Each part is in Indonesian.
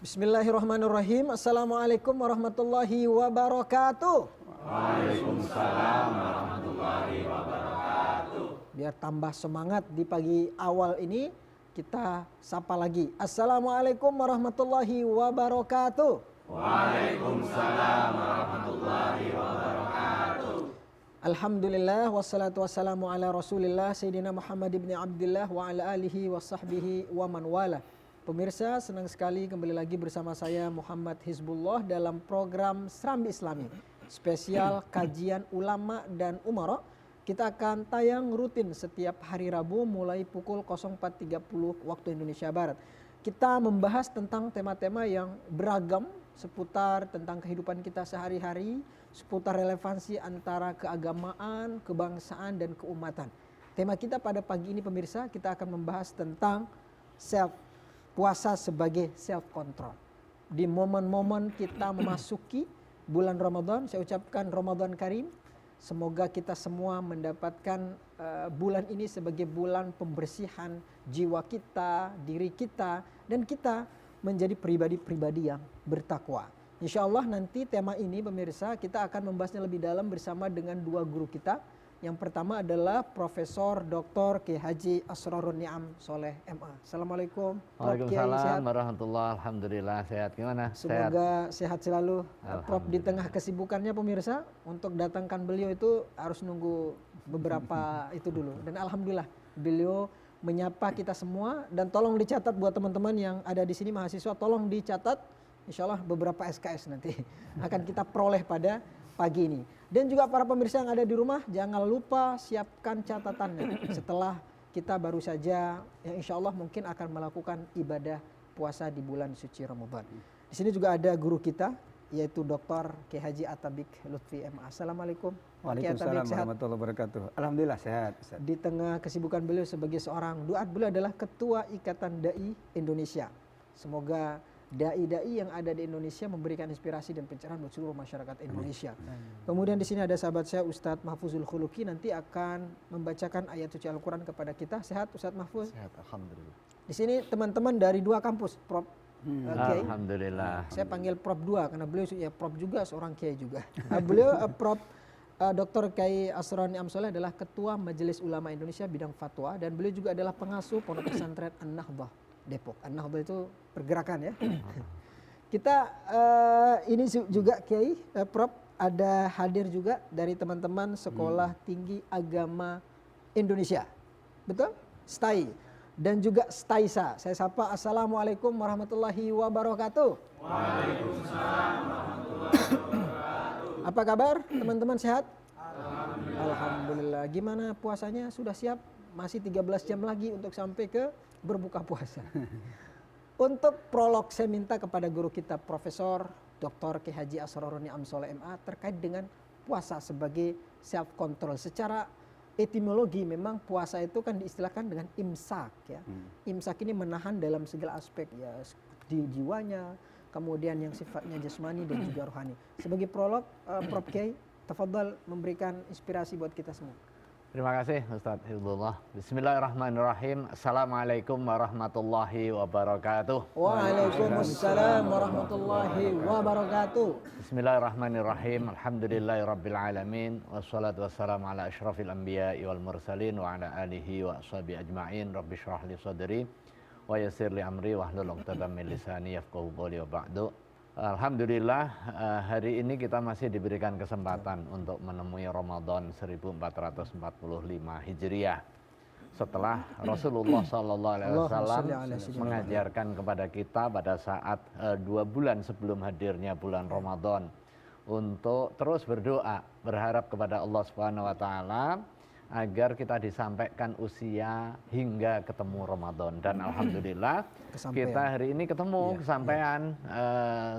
Bismillahirrahmanirrahim. Assalamualaikum warahmatullahi wabarakatuh. Waalaikumsalam warahmatullahi wabarakatuh. Biar tambah semangat di pagi awal ini, kita sapa lagi. Assalamualaikum warahmatullahi wabarakatuh. Waalaikumsalam warahmatullahi wabarakatuh. Alhamdulillah wassalatu wassalamu ala Rasulillah Sayyidina Muhammad ibn Abdullah wa ala alihi wa sahbihi wa man wala. Pemirsa, senang sekali kembali lagi bersama saya Muhammad Hizbullah dalam program Serambi Islami spesial kajian ulama dan umara. Kita akan tayang rutin setiap hari Rabu mulai pukul 04.30 waktu Indonesia Barat. Kita membahas tentang tema-tema yang beragam seputar tentang kehidupan kita sehari-hari, seputar relevansi antara keagamaan, kebangsaan, dan keumatan. Tema kita pada pagi ini pemirsa, kita akan membahas tentang puasa sebagai self control. Di momen-momen kita memasuki bulan Ramadan, saya ucapkan Ramadan Karim. Semoga kita semua mendapatkan bulan ini sebagai bulan pembersihan jiwa kita, diri kita, dan kita menjadi pribadi-pribadi yang bertakwa. Insya Allah nanti tema ini pemirsa kita akan membahasnya lebih dalam bersama dengan dua guru kita. Yang pertama adalah Profesor Dr. Kiai Haji Asrorun Ni'am Soleh MA. Assalamualaikum. Waalaikumsalam warahmatullahi. Alhamdulillah sehat. Gimana? Semoga sehat selalu. Prof, di tengah kesibukannya pemirsa untuk datangkan beliau itu harus nunggu beberapa itu dulu. Dan alhamdulillah beliau menyapa kita semua, dan tolong dicatat buat teman-teman yang ada di sini mahasiswa, tolong dicatat. Insya Allah beberapa SKS nanti akan kita peroleh pada pagi ini. Dan juga para pemirsa yang ada di rumah, jangan lupa siapkan catatannya setelah kita baru saja yang insya Allah mungkin akan melakukan ibadah puasa di bulan suci Ramadan. Di sini juga ada guru kita yaitu Dr. Kiai Haji Atabik Lutfi MA. Assalamualaikum. Waalaikumsalam warahmatullahi wabarakatuh. Alhamdulillah sehat. Di tengah kesibukan beliau sebagai seorang duat, beliau adalah Ketua Ikatan Dai Indonesia. Semoga dai-dai yang ada di Indonesia memberikan inspirasi dan pencerahan buat seluruh masyarakat Indonesia. Kemudian di sini ada sahabat saya Ustadz Mahfuzul Khuluki, nanti akan membacakan ayat suci Al-Quran kepada kita. Sehat Ustadz Mahfuz? Sehat, alhamdulillah. Di sini teman-teman dari dua kampus, Prof. Kiai. Alhamdulillah. Saya panggil Prof 2 karena beliau ya Prof juga, seorang Kiai juga. Beliau Prof Dr. Kiai Asrorun Ni'am Soleh adalah Ketua Majelis Ulama Indonesia bidang fatwa, dan beliau juga adalah pengasuh Pondok Pesantren An-Nahdah Depok. An-Nahdah itu pergerakan ya. Kita ini juga Kiai, Prof, ada hadir juga dari teman-teman Sekolah Tinggi Agama Indonesia. Betul? STAI. Dan juga STAISA. Saya sapa Assalamualaikum warahmatullahi wabarakatuh. Waalaikumsalam warahmatullahi wabarakatuh. Apa kabar teman-teman, sehat? Alhamdulillah. Gimana puasanya, sudah siap? Masih 13 jam lagi untuk sampai ke berbuka puasa. Untuk prolog saya minta kepada guru kita Profesor Dr. Kiai Haji Asrorun Ni'am Soleh MA terkait dengan puasa sebagai self control. Secara etimologi memang puasa itu kan diistilahkan dengan imsak ya. Imsak ini menahan dalam segala aspek ya, di jiwanya, kemudian yang sifatnya jasmani dan juga rohani. Sebagai prolog, Prof Kiai, tafadhal memberikan inspirasi buat kita semua. Terima kasih Ustadz Hizbullah. Bismillahirrahmanirrahim. Assalamualaikum warahmatullahi wabarakatuh. Waalaikumsalam warahmatullahi wabarakatuh. Bismillahirrahmanirrahim. Alhamdulillahirabbil alamin. Wassalatu wassalamu ala asyrafil anbiya'i wal mursalin wa ala alihi wa ashabihi ajma'in. Rabbi shrah li sadri wa yassir li amri wahlul 'uqdatam min lisani yafqahu qawli wa ba'du. Alhamdulillah hari ini kita masih diberikan kesempatan untuk menemui Ramadan 1445 Hijriah. Setelah Rasulullah SAW mengajarkan kepada kita pada saat 2 bulan sebelum hadirnya bulan Ramadan untuk terus berdoa, berharap kepada Allah Subhanahu wa taala agar kita disampaikan usia hingga ketemu Ramadan. Dan alhamdulillah kita hari ini ketemu kesampaian,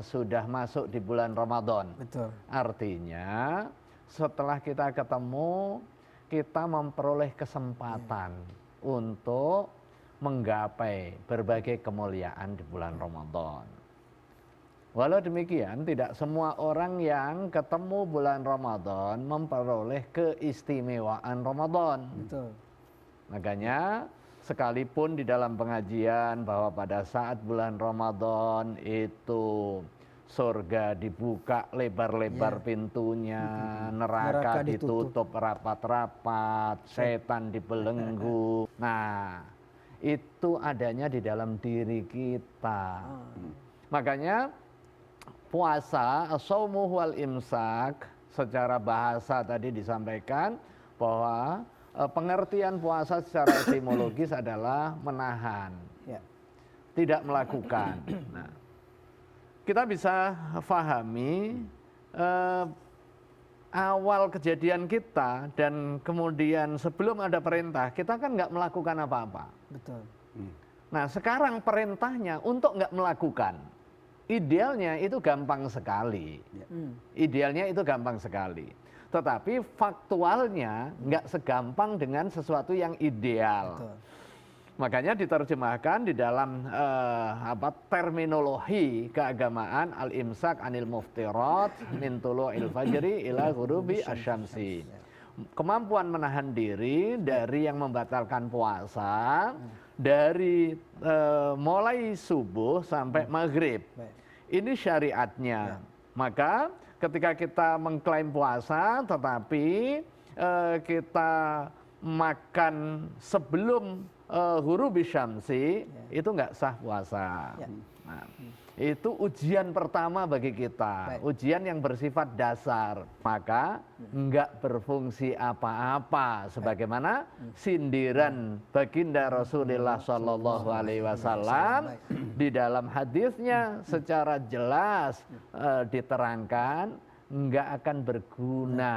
sudah masuk di bulan Ramadan. Betul. Artinya setelah kita ketemu, kita memperoleh kesempatan untuk menggapai berbagai kemuliaan di bulan Ramadan. Walau demikian, tidak semua orang yang ketemu bulan Ramadan memperoleh keistimewaan Ramadan. Betul. Makanya sekalipun di dalam pengajian bahwa pada saat bulan Ramadan itu surga dibuka lebar-lebar pintunya, neraka ditutup rapat-rapat, setan dibelenggu. Nah, itu adanya di dalam diri kita. Makanya puasa, as-shaumu wal imsak, secara bahasa tadi disampaikan bahwa pengertian puasa secara etimologis adalah menahan, tidak melakukan. Nah, kita bisa pahami awal kejadian kita dan kemudian sebelum ada perintah, kita kan nggak melakukan apa-apa. Betul. Nah, sekarang perintahnya untuk nggak melakukan. Idealnya itu gampang sekali. Idealnya itu gampang sekali. Tetapi faktualnya nggak segampang dengan sesuatu yang ideal. Betul. Makanya diterjemahkan di dalam terminologi keagamaan al-imsak anil muftirat min tulu'il fajri ila ghurubi asyamsi. Kemampuan menahan diri dari yang membatalkan puasa dari mulai subuh sampai maghrib. Ini syariatnya. Maka ketika kita mengklaim puasa tetapi kita makan sebelum ghurubi syamsi, itu nggak sah puasa. Nah, itu ujian pertama bagi kita, ujian yang bersifat dasar. Maka nggak berfungsi apa-apa, sebagaimana sindiran baginda Rasulullah Shallallahu Alaihi Wasallam di dalam hadisnya secara jelas diterangkan, nggak akan berguna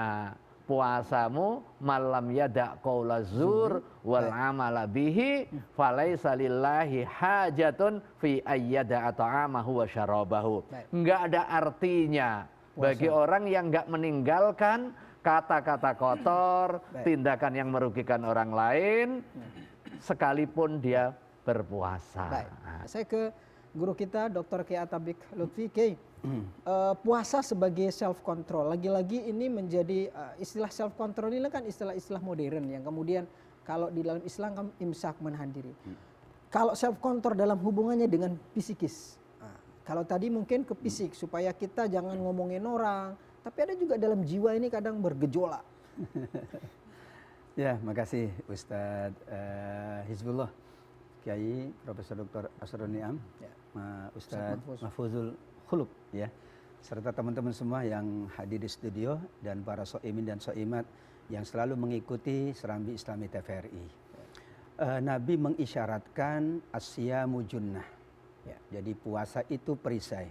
puasamu malam yada' qaula zur wal amala bihi falaisa lillahi hajatun fi ayyada ta'amahu wa syarabahu. Enggak ada artinya bagi orang yang enggak meninggalkan kata-kata kotor, tindakan yang merugikan orang lain sekalipun dia berpuasa. Baik. Saya ke guru kita Dr. Kiai Atabik Lutfi. Kiai, puasa sebagai self control, lagi-lagi ini menjadi istilah self control ini kan istilah-istilah modern yang kemudian kalau di dalam Islam kan imsak, menahan diri. Kalau self control dalam hubungannya dengan psikis, kalau tadi mungkin ke fisik supaya kita jangan ngomongin orang, tapi ada juga dalam jiwa ini kadang bergejolak. Ya, makasih Ustadz Hizbullah Kiai Profesor Dr. Asrul Niam, Ustadz Mahfuzul Khuluq, ya, serta teman-teman semua yang hadir di studio dan para soimin dan soimat yang selalu mengikuti Serambi Islami TVRI. Nabi mengisyaratkan asyamu junnah. Jadi puasa itu perisai.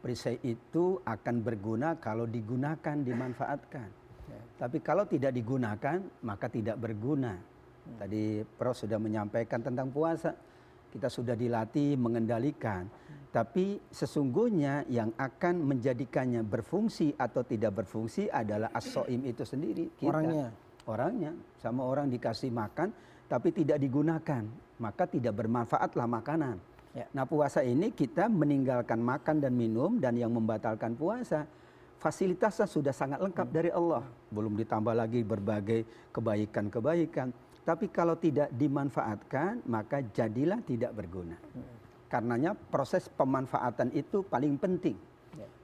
Perisai itu akan berguna kalau digunakan, dimanfaatkan. Tapi kalau tidak digunakan, maka tidak berguna. Tadi Prof sudah menyampaikan tentang puasa. Kita sudah dilatih mengendalikan. Tapi sesungguhnya yang akan menjadikannya berfungsi atau tidak berfungsi adalah as-shaim itu sendiri. Kita. Orangnya. Sama orang dikasih makan tapi tidak digunakan. Maka tidak bermanfaatlah makanan. Nah, puasa ini kita meninggalkan makan dan minum, dan yang membatalkan puasa fasilitasnya sudah sangat lengkap dari Allah. Belum ditambah lagi berbagai kebaikan-kebaikan. Tapi kalau tidak dimanfaatkan, maka jadilah tidak berguna. Karenanya proses pemanfaatan itu paling penting.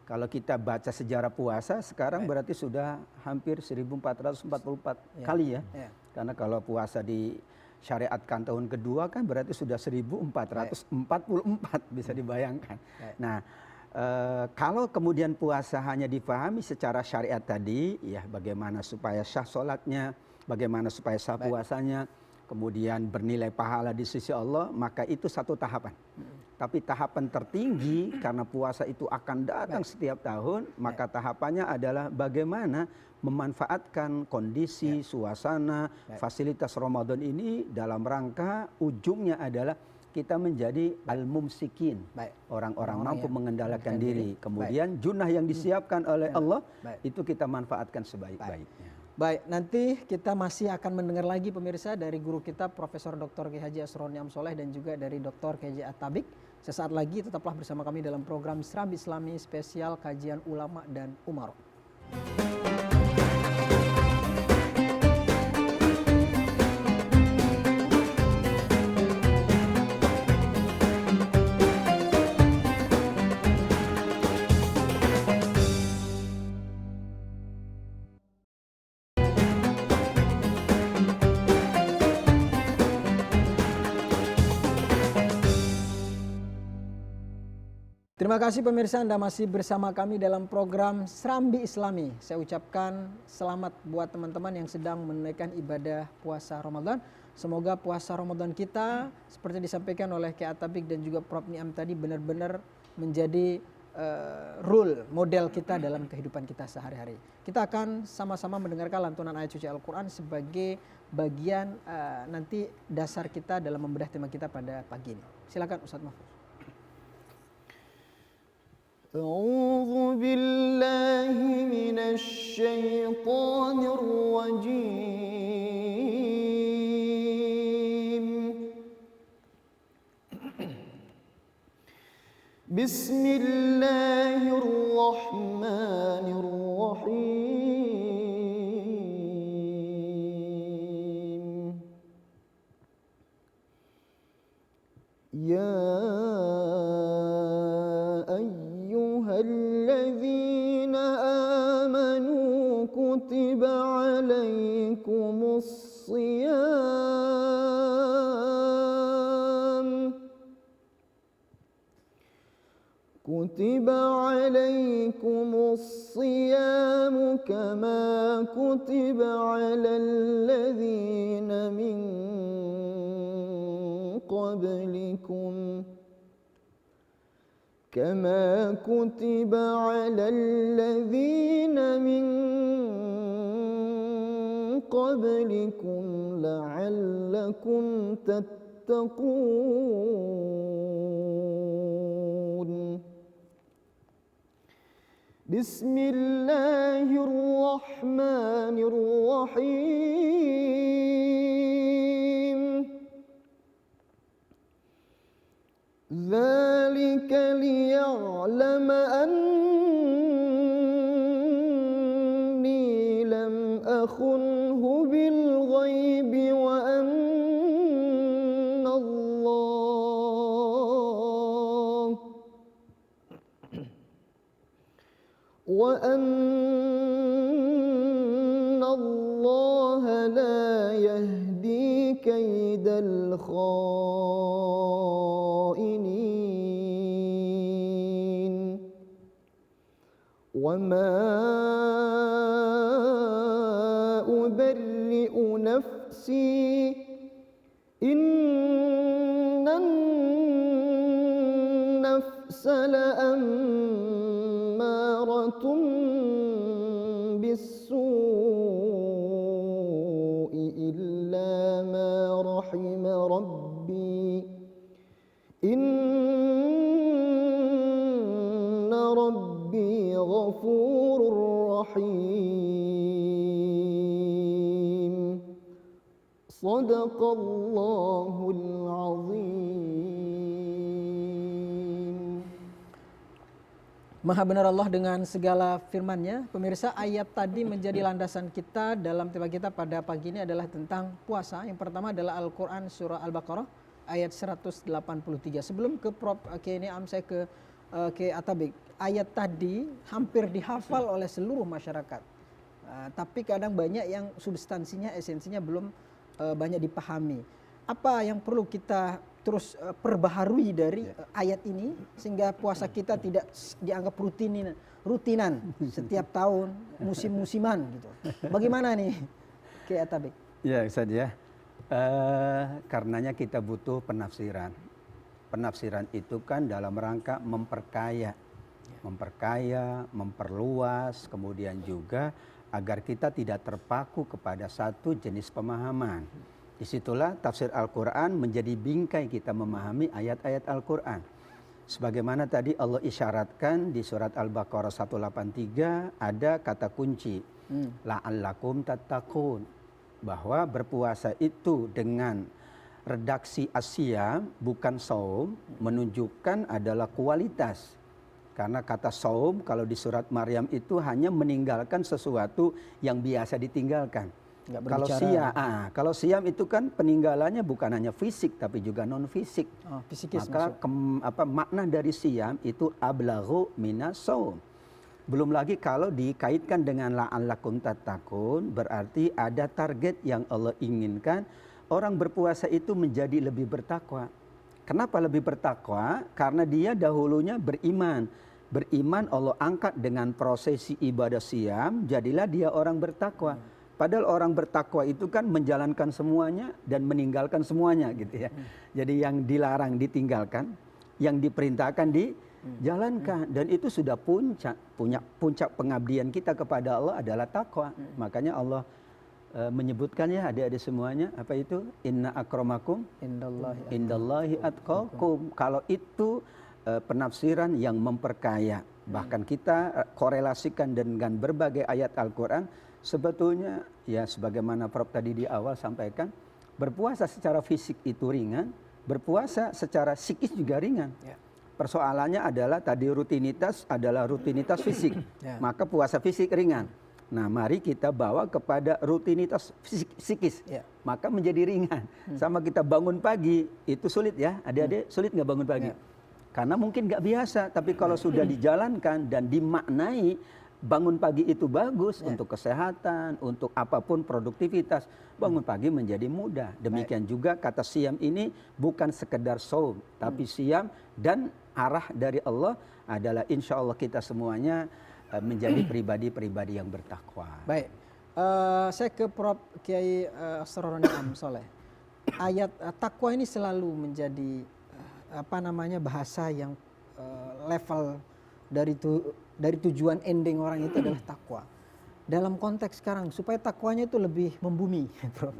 Kalau kita baca sejarah puasa, sekarang berarti sudah hampir 1444 kali ya. Karena kalau puasa disyariatkan tahun kedua kan berarti sudah 1444, bisa dibayangkan. Nah, kalau kemudian puasa hanya dipahami secara syariat tadi, ya bagaimana supaya sah sholatnya, bagaimana supaya sah puasanya, kemudian bernilai pahala di sisi Allah, maka itu satu tahapan. Tapi tahapan tertinggi karena puasa itu akan datang setiap tahun, maka tahapannya adalah bagaimana memanfaatkan kondisi, suasana, fasilitas Ramadan ini dalam rangka ujungnya adalah kita menjadi al-mumsikin, orang-orang mampu mengendalikan diri. Kemudian junnah yang disiapkan oleh Allah itu kita manfaatkan sebaik-baiknya. Baik, nanti kita masih akan mendengar lagi pemirsa dari guru kita Profesor Dr. Kiai Haji Asrul Niam Soleh dan juga dari Dr. Kiai Atabik. Sesaat lagi tetaplah bersama kami dalam program Serambi Islami spesial kajian ulama dan umaro. Terima kasih pemirsa, Anda masih bersama kami dalam program Serambi Islami. Saya ucapkan selamat buat teman-teman yang sedang menunaikan ibadah puasa Ramadan. Semoga puasa Ramadan kita seperti disampaikan oleh Kiai Atabik dan juga Prof Niam tadi benar-benar menjadi role model kita dalam kehidupan kita sehari-hari. Kita akan sama-sama mendengarkan lantunan ayat suci Al-Quran sebagai bagian nanti dasar kita dalam membedah tema kita pada pagi ini. Silakan Ustadz Mahfuz. أعوذ بالله من الشيطان الرجيم بسم الله الرحمن الرحيم يا الذين آمنوا كتب عليكم الصيام كما كتب على الذين من قبلكم كما كتب على الذين من قبلكم لعلكم تتقون بسم الله الرحمن الرحيم ذلك ليعلم أني لم أخنه بالغيب وأن الله لا يهدي كيد الخائنين وما أبرئ نفسي إن النفس لأمارة بالسوء إلا ما رحم ربي إن ربي غفور رحيم صدق الله العظيم. Maha benar Allah dengan segala firman-Nya. Pemirsa, ayat tadi menjadi landasan kita dalam tema kita pada pagi ini adalah tentang puasa. Yang pertama adalah Al-Quran surah Al-Baqarah ayat 183. Sebelum ke Prof. Niam, saya ke Atabik. Ayat tadi hampir dihafal oleh seluruh masyarakat. Tapi kadang banyak yang substansinya, esensinya belum banyak dipahami. Apa yang perlu kita terus perbaharui dari ayat ini sehingga puasa kita tidak dianggap rutinan setiap tahun, musim-musiman gitu. Bagaimana nih Kiai Atabik? Ya Ustaz ya, karenanya kita butuh penafsiran. Penafsiran itu kan dalam rangka memperkaya, memperluas, kemudian juga agar kita tidak terpaku kepada satu jenis pemahaman. Disitulah tafsir Al-Quran menjadi bingkai kita memahami ayat-ayat Al-Quran. Sebagaimana tadi Allah isyaratkan di surat Al-Baqarah 183 ada kata kunci. La'allakum tattaqun. Bahwa berpuasa itu dengan redaksi asyam bukan saum menunjukkan adalah kualitas. Karena kata saum kalau di surat Maryam itu hanya meninggalkan sesuatu yang biasa ditinggalkan. Kalau siam itu kan peninggalannya bukan hanya fisik tapi juga non fisik. Fisikis. Maka makna dari siam itu ablaghu minas shaum. Belum lagi kalau dikaitkan dengan la'allakum tattaqun berarti ada target yang Allah inginkan orang berpuasa itu menjadi lebih bertakwa. Kenapa lebih bertakwa? Karena dia dahulunya beriman. Beriman Allah angkat dengan prosesi ibadah siam, jadilah dia orang bertakwa. Padahal orang bertakwa itu kan menjalankan semuanya dan meninggalkan semuanya gitu ya. Jadi yang dilarang ditinggalkan, yang diperintahkan dijalankan, dan itu sudah puncak pengabdian kita kepada Allah adalah takwa. Makanya Allah menyebutkan ya adik-adik semuanya, apa itu? Inna akramakum indallahi atqakum. Kalau itu penafsiran yang memperkaya. Bahkan kita korelasikan dengan berbagai ayat Al-Quran, sebetulnya ya sebagaimana Prof tadi di awal sampaikan, berpuasa secara fisik itu ringan, berpuasa secara psikis juga ringan. Persoalannya adalah tadi rutinitas adalah rutinitas fisik, maka puasa fisik ringan. Nah, mari kita bawa kepada rutinitas psikis, maka menjadi ringan. Sama kita bangun pagi, itu sulit ya, adik-adik, sulit nggak bangun pagi? Karena mungkin nggak biasa, tapi kalau sudah dijalankan dan dimaknai, bangun pagi itu bagus untuk kesehatan, untuk apapun produktivitas, bangun pagi menjadi mudah. Demikian juga kata siam ini bukan sekedar saum, tapi siam dan arah dari Allah adalah insya Allah kita semuanya menjadi pribadi-pribadi yang bertakwa. Baik, saya ke Prof Kiai Asrorun Ni'am Soleh. Ayat takwa ini selalu menjadi bahasa yang level dari tujuan ending orang itu adalah takwa. Dalam konteks sekarang supaya takwanya itu lebih membumi, Prof.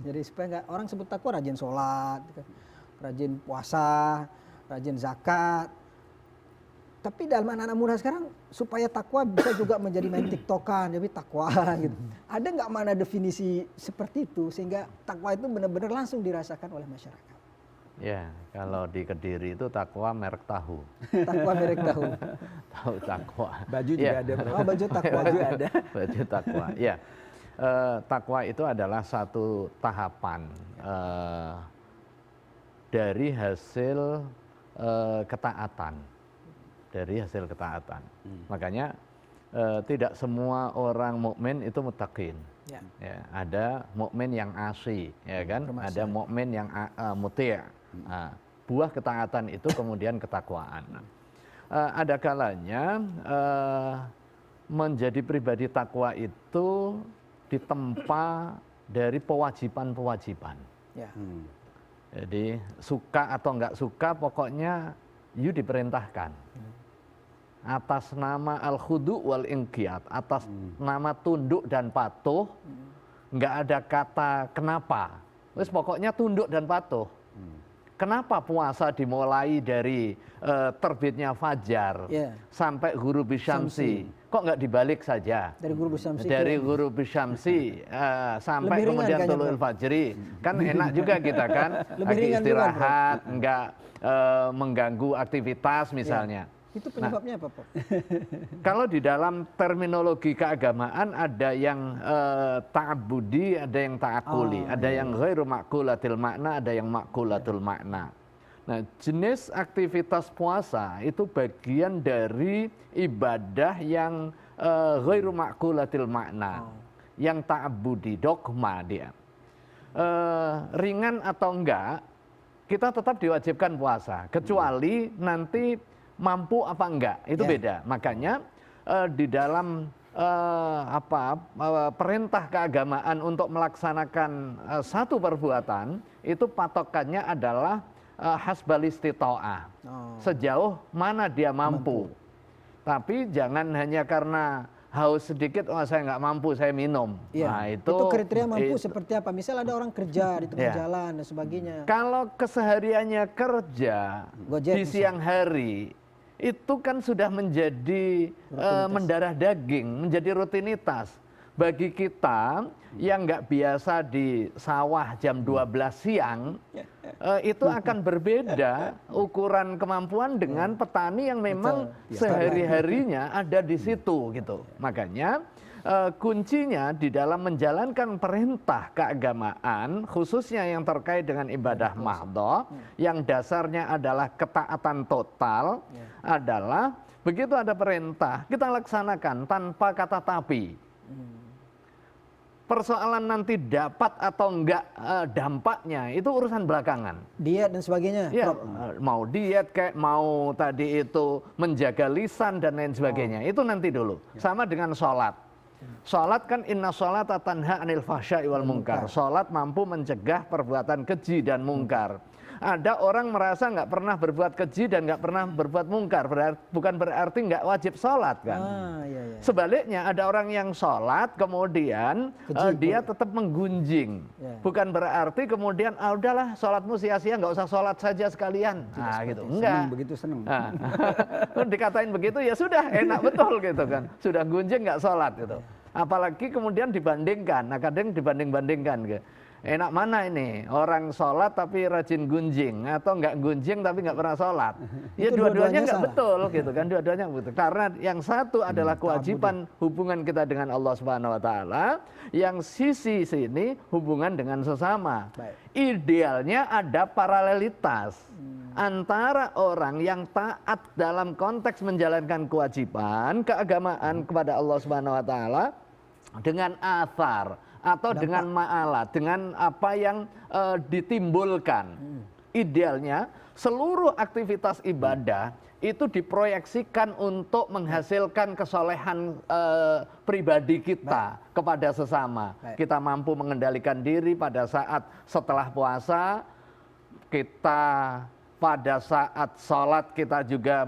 Jadi supaya nggak orang sebut takwa rajin sholat, rajin puasa, rajin zakat. Tapi dalam anak-anak muda sekarang supaya takwa bisa juga menjadi main tiktokan, jadi takwa gitu. Ada nggak mana definisi seperti itu sehingga takwa itu benar-benar langsung dirasakan oleh masyarakat? Ya, kalau di Kediri itu takwa merek tahu. Takwa merek tahu. Tahu takwa. Baju juga ada. Oh, baju takwa juga ada. Baju takwa. Ya, takwa itu adalah satu tahapan dari hasil ketaatan. Dari hasil ketaatan. Makanya tidak semua orang mukmin itu muttaqin. Ya, ada mukmin yang asi, ya kan? Ada mukmin yang muti'. Buah ketaatan itu kemudian ketakwaan. Ada kalanya menjadi pribadi takwa itu ditempa dari kewajiban-kewajiban. Jadi suka atau enggak suka, pokoknya you diperintahkan. Atas nama al-khudu' wal inqiyad, atas nama tunduk dan patuh, enggak ada kata kenapa. Terus pokoknya tunduk dan patuh. Kenapa puasa dimulai dari terbitnya fajar sampai ghurubis syamsi? Kok nggak dibalik saja? Dari ghurubis syamsi sampai kemudian tulu'il fajri. Kan enak juga kita kan, lagi istirahat, nggak mengganggu aktivitas misalnya. Itu penyebabnya apa, Pak? Kalau di dalam terminologi keagamaan ada yang ta'abbudi, ada yang ta'akuli, ada yang ghairu ma'kulatil makna, ada yang ma'kulatul makna. Nah, jenis aktivitas puasa itu bagian dari ibadah yang ghairu ma'kulatil makna, yang ta'abbudi, dogma dia. Ringan atau enggak, kita tetap diwajibkan puasa, kecuali nanti mampu apa enggak, itu beda. Makanya di dalam perintah keagamaan untuk melaksanakan satu perbuatan, itu patokannya adalah hasbal istita'ah. Sejauh mana dia mampu. Tapi jangan hanya karena haus sedikit, saya nggak mampu, saya minum. Nah, itu kriteria mampu seperti apa? Misal ada orang kerja di tengah jalan dan sebagainya. Kalau kesehariannya kerja di siang hari, itu kan sudah menjadi mendarah daging, menjadi rutinitas. Bagi kita yang nggak biasa di sawah jam 12 siang, itu akan berbeda ukuran kemampuan dengan petani yang memang sehari-harinya ada di situ gitu. Makanya kuncinya di dalam menjalankan perintah keagamaan, khususnya yang terkait dengan ibadah mahdhah, yang dasarnya adalah ketaatan total, adalah begitu ada perintah, kita laksanakan tanpa kata tapi. Persoalan nanti dapat atau enggak dampaknya itu urusan belakangan. Diet dan sebagainya. Ya, Prof. mau diet kayak mau tadi itu menjaga lisan dan lain sebagainya. Itu nanti dulu. Sama dengan sholat. Sholat kan inna sholata tanha anil fahsya'i wal munkar. Sholat mampu mencegah perbuatan keji dan mungkar. Ada orang merasa nggak pernah berbuat keji dan nggak pernah berbuat mungkar, bukan berarti nggak wajib sholat kan. Iya. Sebaliknya ada orang yang sholat kemudian dia tetap menggunjing, bukan berarti kemudian udahlah sholatmu sia-sia, nggak usah sholat saja sekalian. Nah gitu, enggak. Begitu seneng. Nah, dikatain begitu ya sudah enak betul gitu kan, sudah gunjing nggak sholat gitu. Apalagi kemudian dibandingkan, nah kadang dibanding-bandingkan gitu. Enak mana ini? Orang sholat tapi rajin gunjing atau nggak gunjing tapi nggak pernah sholat? Ya dua-duanya nggak betul gitu kan, dua-duanya betul. Karena yang satu adalah kewajiban hubungan kita dengan Allah Subhanahu Wa Taala, yang sisi sini hubungan dengan sesama. Idealnya ada paralelitas antara orang yang taat dalam konteks menjalankan kewajiban keagamaan kepada Allah Subhanahu Wa Taala dengan athar atau dengan ma'ala, dengan apa yang ditimbulkan. Idealnya seluruh aktivitas ibadah itu diproyeksikan untuk menghasilkan kesolehan pribadi kita kepada sesama. Kita mampu mengendalikan diri pada saat setelah puasa, kita pada saat sholat kita juga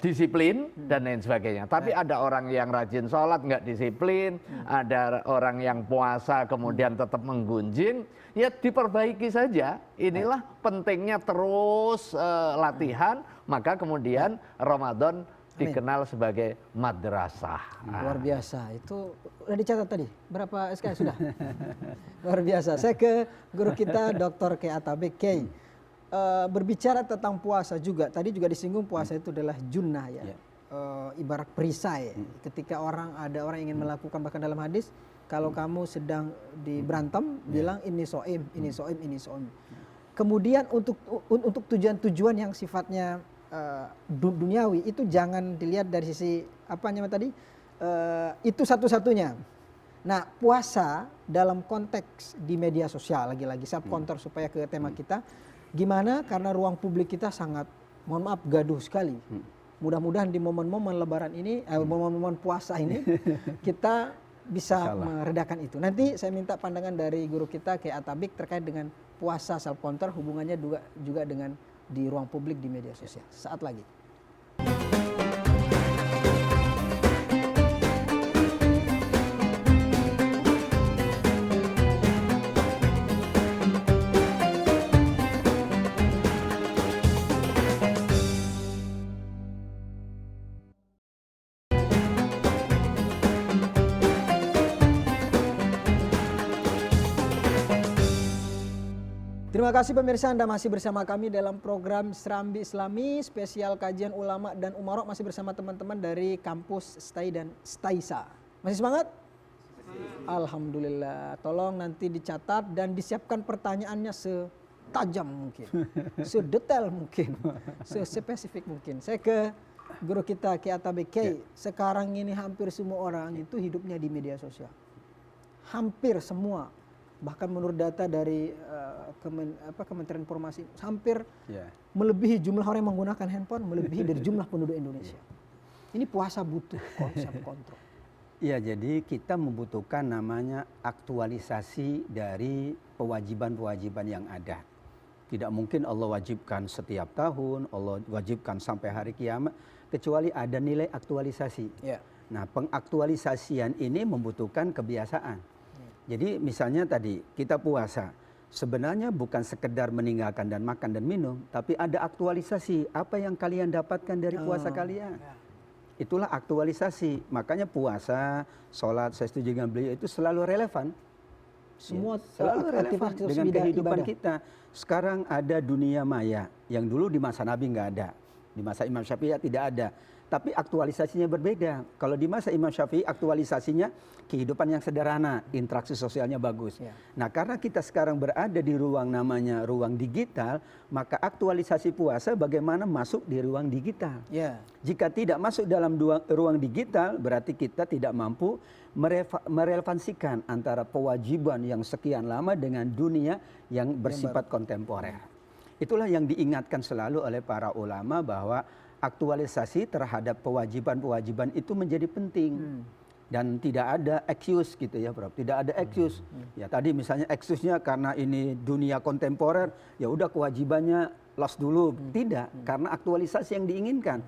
disiplin dan lain sebagainya. Tapi ada orang yang rajin sholat nggak disiplin, ada orang yang puasa kemudian tetap menggunjing, ya diperbaiki saja. Inilah pentingnya terus latihan, maka kemudian Ramadan dikenal sebagai madrasah. Luar biasa. Itu udah dicatat tadi. Berapa SKS sudah? Luar biasa. Saya ke guru kita Dr. Kiai Atabek Kiai. Berbicara tentang puasa juga, tadi juga disinggung puasa itu adalah junnah ya. Ibarat perisai. Ketika ada orang ingin melakukan, bahkan dalam hadis, kalau kamu sedang diberantem, bilang ini soim, ini soim, ini soim. Kemudian untuk tujuan-tujuan yang sifatnya duniawi itu jangan dilihat dari sisi apa namanya tadi, itu satu-satunya. Nah, puasa dalam konteks di media sosial, lagi-lagi saya counter supaya ke tema kita. Gimana? Karena ruang publik kita sangat, mohon maaf, gaduh sekali. Mudah-mudahan di momen-momen lebaran ini, momen-momen puasa ini, kita bisa meredakan itu. Nanti saya minta pandangan dari guru kita Kiai Atabik terkait dengan puasa self counter, hubungannya juga dengan di ruang publik di media sosial. Saat lagi. Terima kasih pemirsa, Anda masih bersama kami dalam program Serambi Islami spesial kajian ulama dan umarok, masih bersama teman-teman dari kampus STAI dan STAISA. Masih semangat? Alhamdulillah. Tolong nanti dicatat dan disiapkan pertanyaannya setajam mungkin, sedetail mungkin, sespesifik mungkin. Saya ke guru kita Kiai Atabek Kiai. Sekarang ini hampir semua orang itu hidupnya di media sosial. Hampir semua. Bahkan menurut data dari Kementerian Informasi, hampir melebihi jumlah orang yang menggunakan handphone, melebihi dari jumlah penduduk Indonesia. Ini puasa butuh konsep kontrol. Ya, jadi kita membutuhkan namanya aktualisasi dari kewajiban-kewajiban yang ada. Tidak mungkin Allah wajibkan setiap tahun, Allah wajibkan sampai hari kiamat, kecuali ada nilai aktualisasi. Nah, pengaktualisasian ini membutuhkan kebiasaan. Jadi misalnya tadi kita puasa, sebenarnya bukan sekedar meninggalkan dan makan dan minum, tapi ada aktualisasi apa yang kalian dapatkan dari puasa kalian. Itulah aktualisasi. Makanya puasa, sholat, saya setuju dengan beliau, itu selalu relevan. Semua selalu relevan dengan kehidupan kita. Sekarang ada dunia maya yang dulu di masa Nabi nggak ada, di masa Imam Syafi'i tidak ada. tapi aktualisasinya berbeda. Kalau di masa Imam Syafi'i aktualisasinya kehidupan yang sederhana, interaksi sosialnya bagus. Nah, karena kita sekarang berada di ruang namanya ruang digital, maka aktualisasi puasa bagaimana masuk di ruang digital. Jika tidak masuk dalam ruang digital, berarti kita tidak mampu merelevansikan antara kewajiban yang sekian lama dengan dunia yang bersifat kontemporer. Itulah yang diingatkan selalu oleh para ulama bahwa aktualisasi terhadap kewajiban-kewajiban itu menjadi penting. Dan tidak ada excuse gitu ya, Prof. Tidak ada excuse. Ya tadi misalnya excuse-nya karena ini dunia kontemporer, ya udah kewajibannya lost dulu. Tidak, karena aktualisasi yang diinginkan.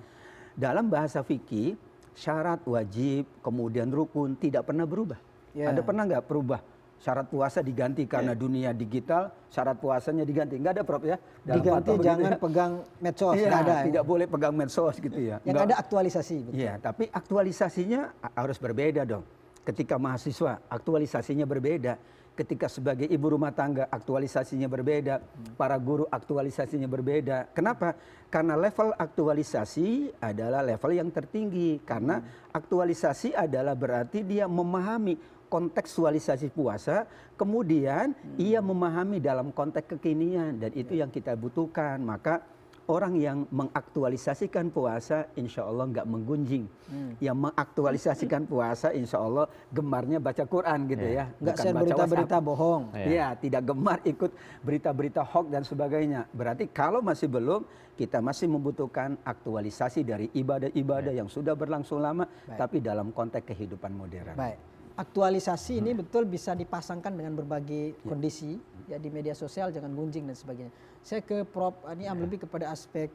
Dalam bahasa fikih, syarat wajib, kemudian rukun tidak pernah berubah. Ada pernah nggak berubah? Syarat puasa diganti karena dunia digital, syarat puasanya diganti. Enggak ada, Prof ya. Diganti jangan pegang medsos, nggak ada. ya. Tidak boleh pegang medsos gitu ya. Yang ada aktualisasi. Iya, tapi aktualisasinya harus berbeda dong. Ketika mahasiswa, aktualisasinya berbeda. Ketika sebagai ibu rumah tangga, aktualisasinya berbeda. Para guru, aktualisasinya berbeda. Kenapa? Karena level aktualisasi adalah level yang tertinggi. Karena aktualisasi adalah berarti dia memahami kontekstualisasi puasa, kemudian ia memahami dalam konteks kekinian, dan itu yang kita butuhkan. Maka orang yang mengaktualisasikan puasa insya Allah nggak menggunjing. Yang mengaktualisasikan puasa insya Allah gemarnya baca Quran gitu ya. Nggak share berita-berita bohong. Ya, tidak gemar ikut berita-berita hoax dan sebagainya. Berarti kalau masih belum, kita masih membutuhkan aktualisasi dari ibadah-ibadah yang sudah berlangsung lama, tapi dalam konteks kehidupan modern. Baik. Aktualisasi ini betul bisa dipasangkan dengan berbagai kondisi ya di media sosial, jangan gunjing dan sebagainya. Saya ke Prof. Niam lebih kepada aspek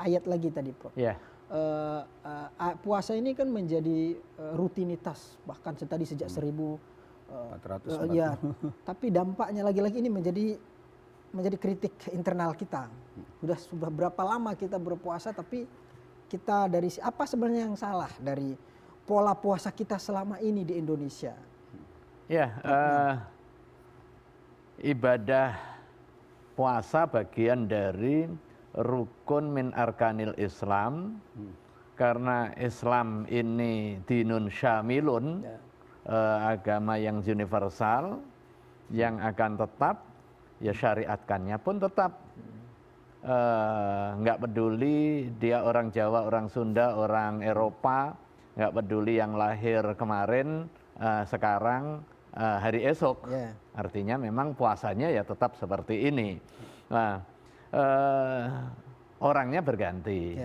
ayat lagi tadi, Prof. Puasa ini kan menjadi rutinitas bahkan tadi sejak 1400. Ya, tapi dampaknya lagi-lagi ini menjadi kritik internal kita. Sudah berapa lama kita berpuasa, tapi kita dari apa sebenarnya yang salah dari pola puasa kita selama ini di Indonesia? Ya, ibadah puasa bagian dari rukun min arkanil Islam. Karena Islam ini dinun syamilun, agama yang universal, yang akan tetap, ya syariatkannya pun tetap. Nggak peduli dia orang Jawa, orang Sunda, orang Eropa, nggak peduli yang lahir kemarin, sekarang, hari esok. Artinya memang puasanya ya tetap seperti ini. Nah, orangnya berganti.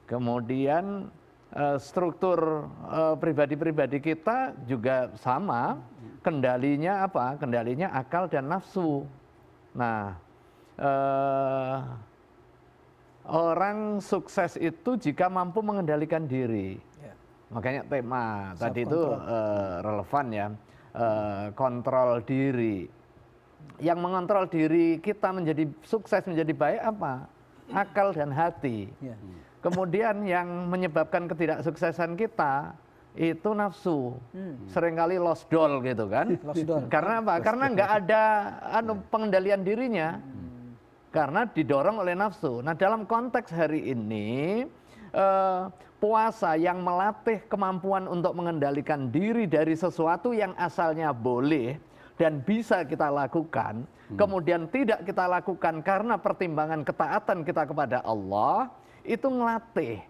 Kemudian struktur pribadi-pribadi kita juga sama. Kendalinya apa? Kendalinya akal dan nafsu. Nah, orang sukses itu jika mampu mengendalikan diri. Makanya tema tadi itu relevan ya, kontrol diri. Yang mengontrol diri kita menjadi sukses, menjadi baik apa? Akal dan hati. Kemudian yang menyebabkan ketidaksuksesan kita itu nafsu. Seringkali lost doll gitu kan. Karena apa? Karena nggak ada pengendalian dirinya. Karena didorong oleh nafsu. Nah, dalam konteks hari ini, puasa yang melatih kemampuan untuk mengendalikan diri dari sesuatu yang asalnya boleh dan bisa kita lakukan, kemudian tidak kita lakukan karena pertimbangan ketaatan kita kepada Allah, itu ngelatih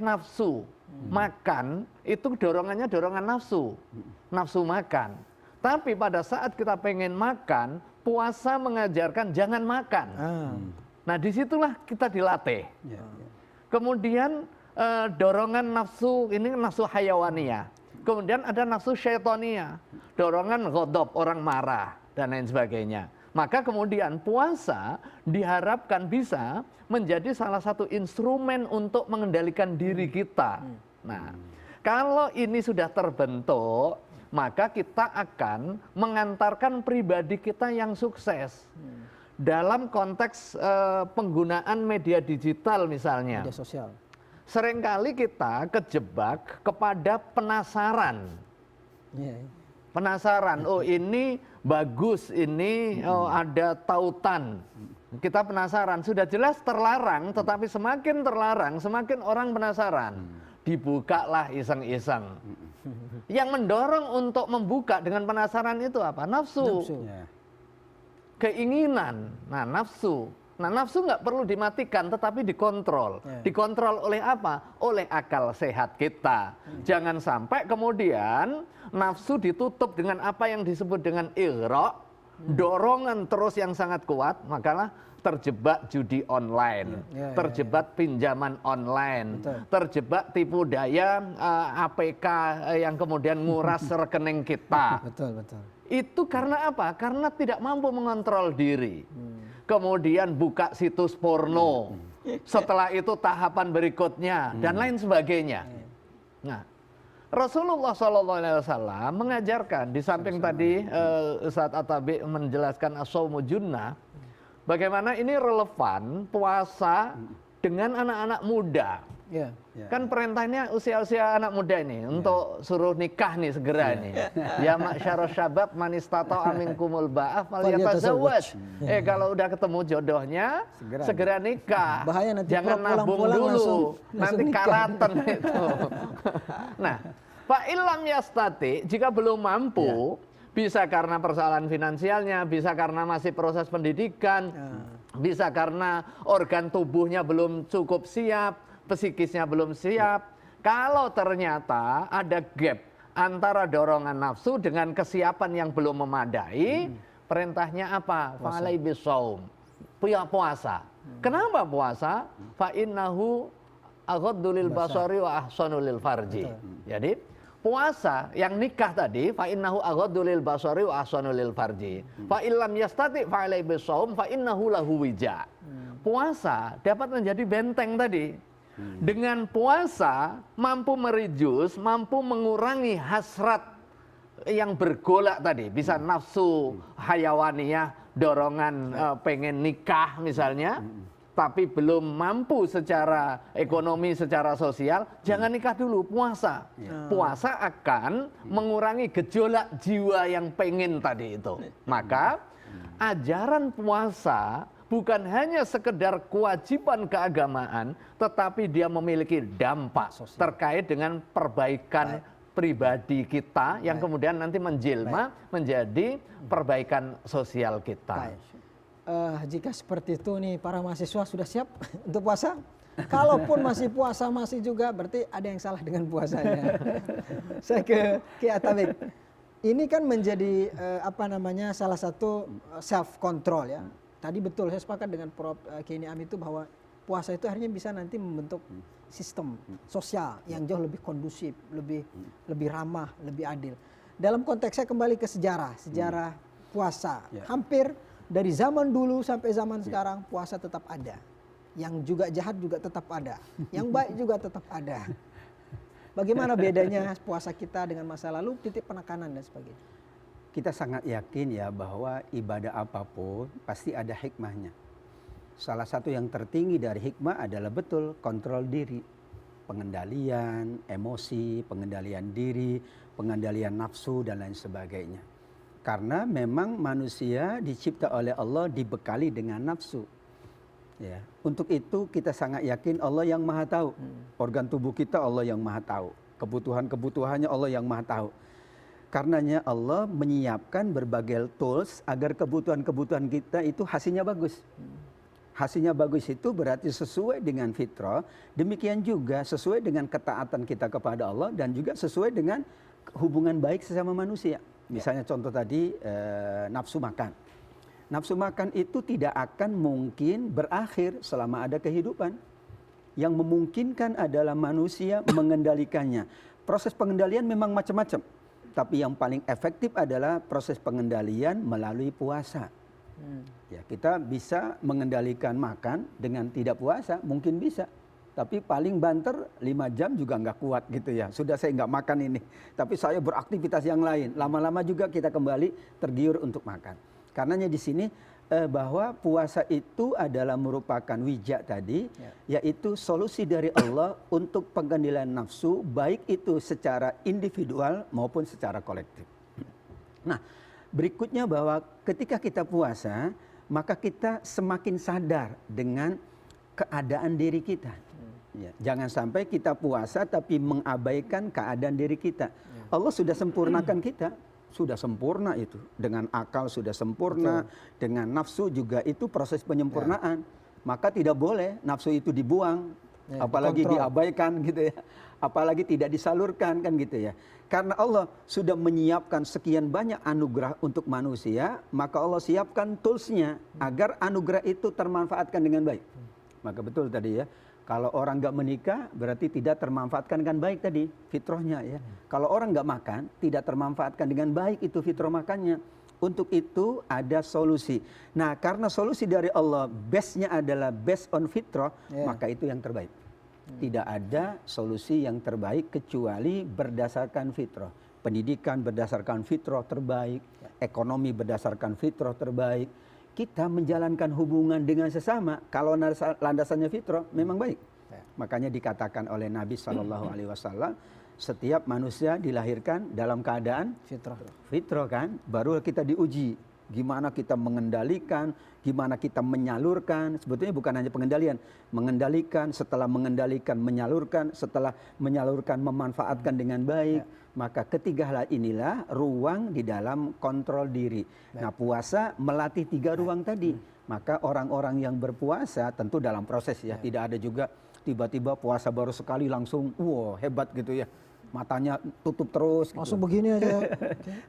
nafsu. Makan itu dorongannya dorongan nafsu makan. Tapi pada saat kita pengen makan, puasa mengajarkan jangan makan. Nah, disitulah kita dilatih. Kemudian dorongan nafsu ini nafsu hayawaniyah. Kemudian ada nafsu syaitoniyah, dorongan ghadab, orang marah dan lain sebagainya. Maka kemudian puasa diharapkan bisa menjadi salah satu instrumen untuk mengendalikan diri kita. Nah, kalau ini sudah terbentuk, maka kita akan mengantarkan pribadi kita yang sukses. Dalam konteks penggunaan media digital misalnya. Media sosial. Seringkali kita kejebak kepada penasaran. Penasaran, oh ini bagus, ini ada tautan. Kita penasaran, sudah jelas terlarang, tetapi semakin terlarang, semakin orang penasaran. Dibukalah iseng-iseng. Yang mendorong untuk membuka dengan penasaran itu apa? Nafsu. Ya. Keinginan. Nah, nafsu. Nah, nafsu nggak perlu dimatikan, tetapi dikontrol. Dikontrol oleh apa? Oleh akal sehat kita. Jangan sampai kemudian nafsu ditutup dengan apa yang disebut dengan ighra, dorongan terus yang sangat kuat, makalah terjebak judi online, terjebak pinjaman online, terjebak tipu daya APK yang kemudian nguras rekening kita. Betul. Itu karena apa? Karena tidak mampu mengontrol diri. Kemudian buka situs porno. Setelah itu tahapan berikutnya dan lain sebagainya. Nah, Rasulullah SAW mengajarkan di samping tadi Ustaz At-Tabi menjelaskan as-shaumu junnah, bagaimana ini relevan puasa dengan anak-anak muda. Kan perintahnya usia-usia anak muda ini untuk suruh nikah nih segera nih. Ya ma'syarus syabab man istata'a minkumul ba'ah falyatazawwaj. Kalau udah ketemu jodohnya segera nikah. Bahaya nanti jangan nabung dulu. Nanti karatan itu. Nah, fa illam yastati, jika belum mampu, bisa karena persoalan finansialnya, bisa karena masih proses pendidikan, bisa karena organ tubuhnya belum cukup siap, psikisnya belum siap. Kalau ternyata ada gap antara dorongan nafsu dengan kesiapan yang belum memadai, perintahnya apa? Fa'alai bisawm, puasa. Kenapa puasa? Fa innahu aghaddu lil basari wa ahsanu lil farji. Jadi puasa yang nikah tadi, fa innahu aghaddu lil basari wa ahsanu lil farji. Fa illam yastati fa'alai bisawm fa innahu lahu wija. Puasa dapat menjadi benteng tadi. Dengan puasa mampu merijus, mampu mengurangi hasrat yang bergolak tadi. Bisa nafsu hayawaniyah, dorongan pengen nikah misalnya, tapi belum mampu secara ekonomi, secara sosial, jangan nikah dulu, puasa. Puasa akan mengurangi gejolak jiwa yang pengen tadi itu. Maka ajaran puasa bukan hanya sekedar kewajiban keagamaan, tetapi dia memiliki dampak terkait dengan perbaikan pribadi kita yang kemudian nanti menjelma menjadi perbaikan sosial kita. Jika seperti itu nih, para mahasiswa sudah siap untuk puasa? Kalaupun masih puasa masih juga, berarti ada yang salah dengan puasanya. Saya ke At-Tabi. Ini kan menjadi salah satu self control ya. Tadi betul, saya sepakat dengan Prof. Kiai Niam itu bahwa puasa itu akhirnya bisa nanti membentuk sistem sosial yang jauh lebih kondusif, lebih ramah, lebih adil. Dalam konteks saya kembali ke sejarah puasa. Hampir dari zaman dulu sampai zaman sekarang puasa tetap ada. Yang juga jahat juga tetap ada. Yang baik juga tetap ada. Bagaimana bedanya puasa kita dengan masa lalu, titik penekanan dan sebagainya? Kita sangat yakin ya bahwa ibadah apapun pasti ada hikmahnya. Salah satu yang tertinggi dari hikmah adalah betul kontrol diri. Pengendalian emosi, pengendalian diri, pengendalian nafsu dan lain sebagainya. Karena memang manusia dicipta oleh Allah dibekali dengan nafsu. Ya, untuk itu kita sangat yakin Allah yang Maha Tahu. Organ tubuh kita Allah yang Maha Tahu. Kebutuhan-kebutuhannya Allah yang Maha Tahu. Karenanya Allah menyiapkan berbagai tools agar kebutuhan-kebutuhan kita itu hasilnya bagus. Hasilnya bagus itu berarti sesuai dengan fitrah, demikian juga sesuai dengan ketaatan kita kepada Allah dan juga sesuai dengan hubungan baik sesama manusia. Misalnya contoh tadi nafsu makan. Nafsu makan itu tidak akan mungkin berakhir selama ada kehidupan. Yang memungkinkan adalah manusia mengendalikannya. Proses pengendalian memang macam-macam. Tapi yang paling efektif adalah proses pengendalian melalui puasa. Ya, kita bisa mengendalikan makan dengan tidak puasa, mungkin bisa. Tapi paling banter 5 jam juga nggak kuat gitu ya. Sudah saya nggak makan ini, tapi saya beraktivitas yang lain. Lama-lama juga kita kembali tergiur untuk makan. Karenanya di sini bahwa puasa itu adalah merupakan wija tadi, yaitu solusi dari Allah untuk pengendalian nafsu, baik itu secara individual maupun secara kolektif. Nah, berikutnya bahwa ketika kita puasa, maka kita semakin sadar dengan keadaan diri kita. Ya, jangan sampai kita puasa tapi mengabaikan keadaan diri kita. Allah sudah sempurnakan kita, sudah sempurna itu. Dengan akal sudah sempurna, dengan nafsu juga itu proses penyempurnaan. Maka tidak boleh nafsu itu dibuang, apalagi diabaikan gitu ya. Apalagi tidak disalurkan kan gitu ya. Karena Allah sudah menyiapkan sekian banyak anugerah untuk manusia, maka Allah siapkan toolsnya agar anugerah itu termanfaatkan dengan baik. Maka betul tadi ya, kalau orang nggak menikah berarti tidak termanfaatkan dengan baik tadi fitrahnya ya. Kalau orang nggak makan tidak termanfaatkan dengan baik itu fitrah makannya. Untuk itu ada solusi. Nah karena solusi dari Allah base-nya adalah based on fitrah, maka itu yang terbaik. Tidak ada solusi yang terbaik kecuali berdasarkan fitrah. Pendidikan berdasarkan fitrah terbaik, ekonomi berdasarkan fitrah terbaik. Kita menjalankan hubungan dengan sesama kalau landasannya fitrah memang baik. Makanya dikatakan oleh Nabi SAW, setiap manusia dilahirkan dalam keadaan fitrah kan, baru kita diuji. Gimana kita mengendalikan, gimana kita menyalurkan. Sebetulnya bukan hanya pengendalian, mengendalikan, setelah mengendalikan menyalurkan, setelah menyalurkan memanfaatkan dengan baik. Maka ketiga hal inilah ruang di dalam kontrol diri. Nah puasa melatih 3 ruang tadi. Maka orang-orang yang berpuasa tentu dalam proses ya. Tidak ada juga tiba-tiba puasa baru sekali langsung wow hebat gitu ya. Matanya tutup terus. Langsung gitu. Begini aja.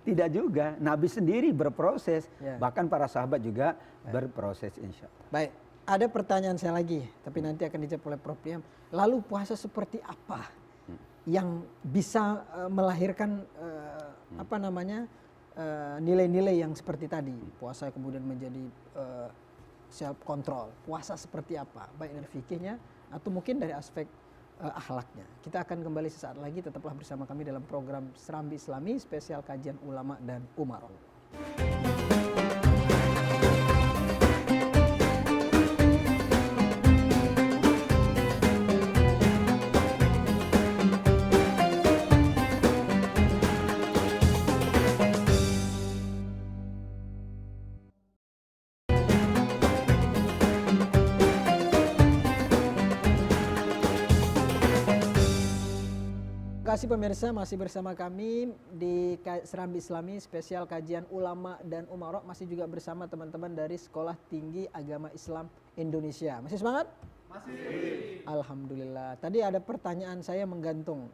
Tidak juga. Nabi sendiri berproses. Bahkan para sahabat juga berproses insya Allah. Baik. Ada pertanyaan saya lagi. Tapi nanti akan dijawab oleh Prof. Priam. Lalu puasa seperti apa yang bisa melahirkan nilai-nilai yang seperti tadi, puasa kemudian menjadi self control. Puasa seperti apa, baik dari fikihnya atau mungkin dari aspek akhlaknya. Kita akan kembali sesaat lagi, tetaplah bersama kami dalam program Serambi Islami spesial kajian ulama dan umara. Terima kasih pemirsa, masih bersama kami di Serambi Islami spesial kajian ulama dan umara, masih juga bersama teman-teman dari Sekolah Tinggi Agama Islam Indonesia. Masih semangat? Masih. Alhamdulillah. Tadi ada pertanyaan saya menggantung,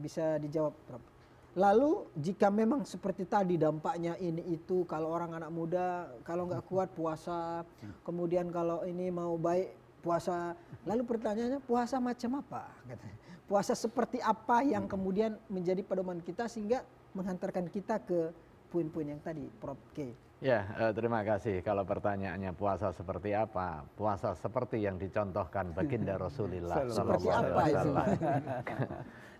bisa dijawab Prof. Lalu jika memang seperti tadi dampaknya ini itu, kalau orang anak muda kalau nggak kuat puasa, kemudian kalau ini mau baik puasa, lalu pertanyaannya puasa macam apa? Katanya. Puasa seperti apa yang kemudian menjadi pedoman kita sehingga menghantarkan kita ke poin-poin yang tadi, Prof. K. Ya, terima kasih. Kalau pertanyaannya puasa seperti apa? Puasa seperti yang dicontohkan baginda Rasulullah. Seperti apa itu?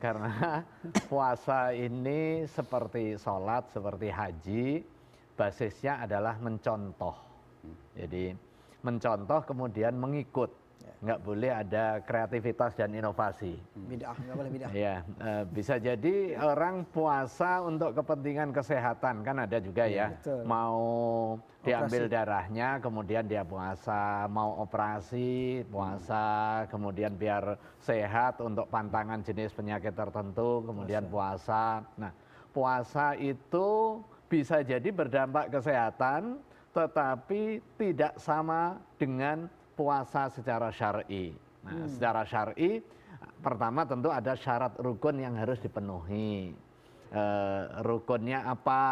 Karena puasa ini seperti sholat, seperti haji, basisnya adalah mencontoh. Jadi mencontoh kemudian mengikut. Nggak boleh ada kreativitas dan inovasi. Bid'ah, nggak boleh bid'ah. Ya, bisa jadi orang puasa untuk kepentingan kesehatan, kan ada juga ya. Betul. Mau diambil darahnya, kemudian dia puasa, mau operasi, puasa, kemudian biar sehat untuk pantangan jenis penyakit tertentu, kemudian puasa. Nah, puasa itu bisa jadi berdampak kesehatan, tetapi tidak sama dengan puasa secara syar'i. Nah, secara syar'i pertama tentu ada syarat rukun yang harus dipenuhi. Rukunnya apa?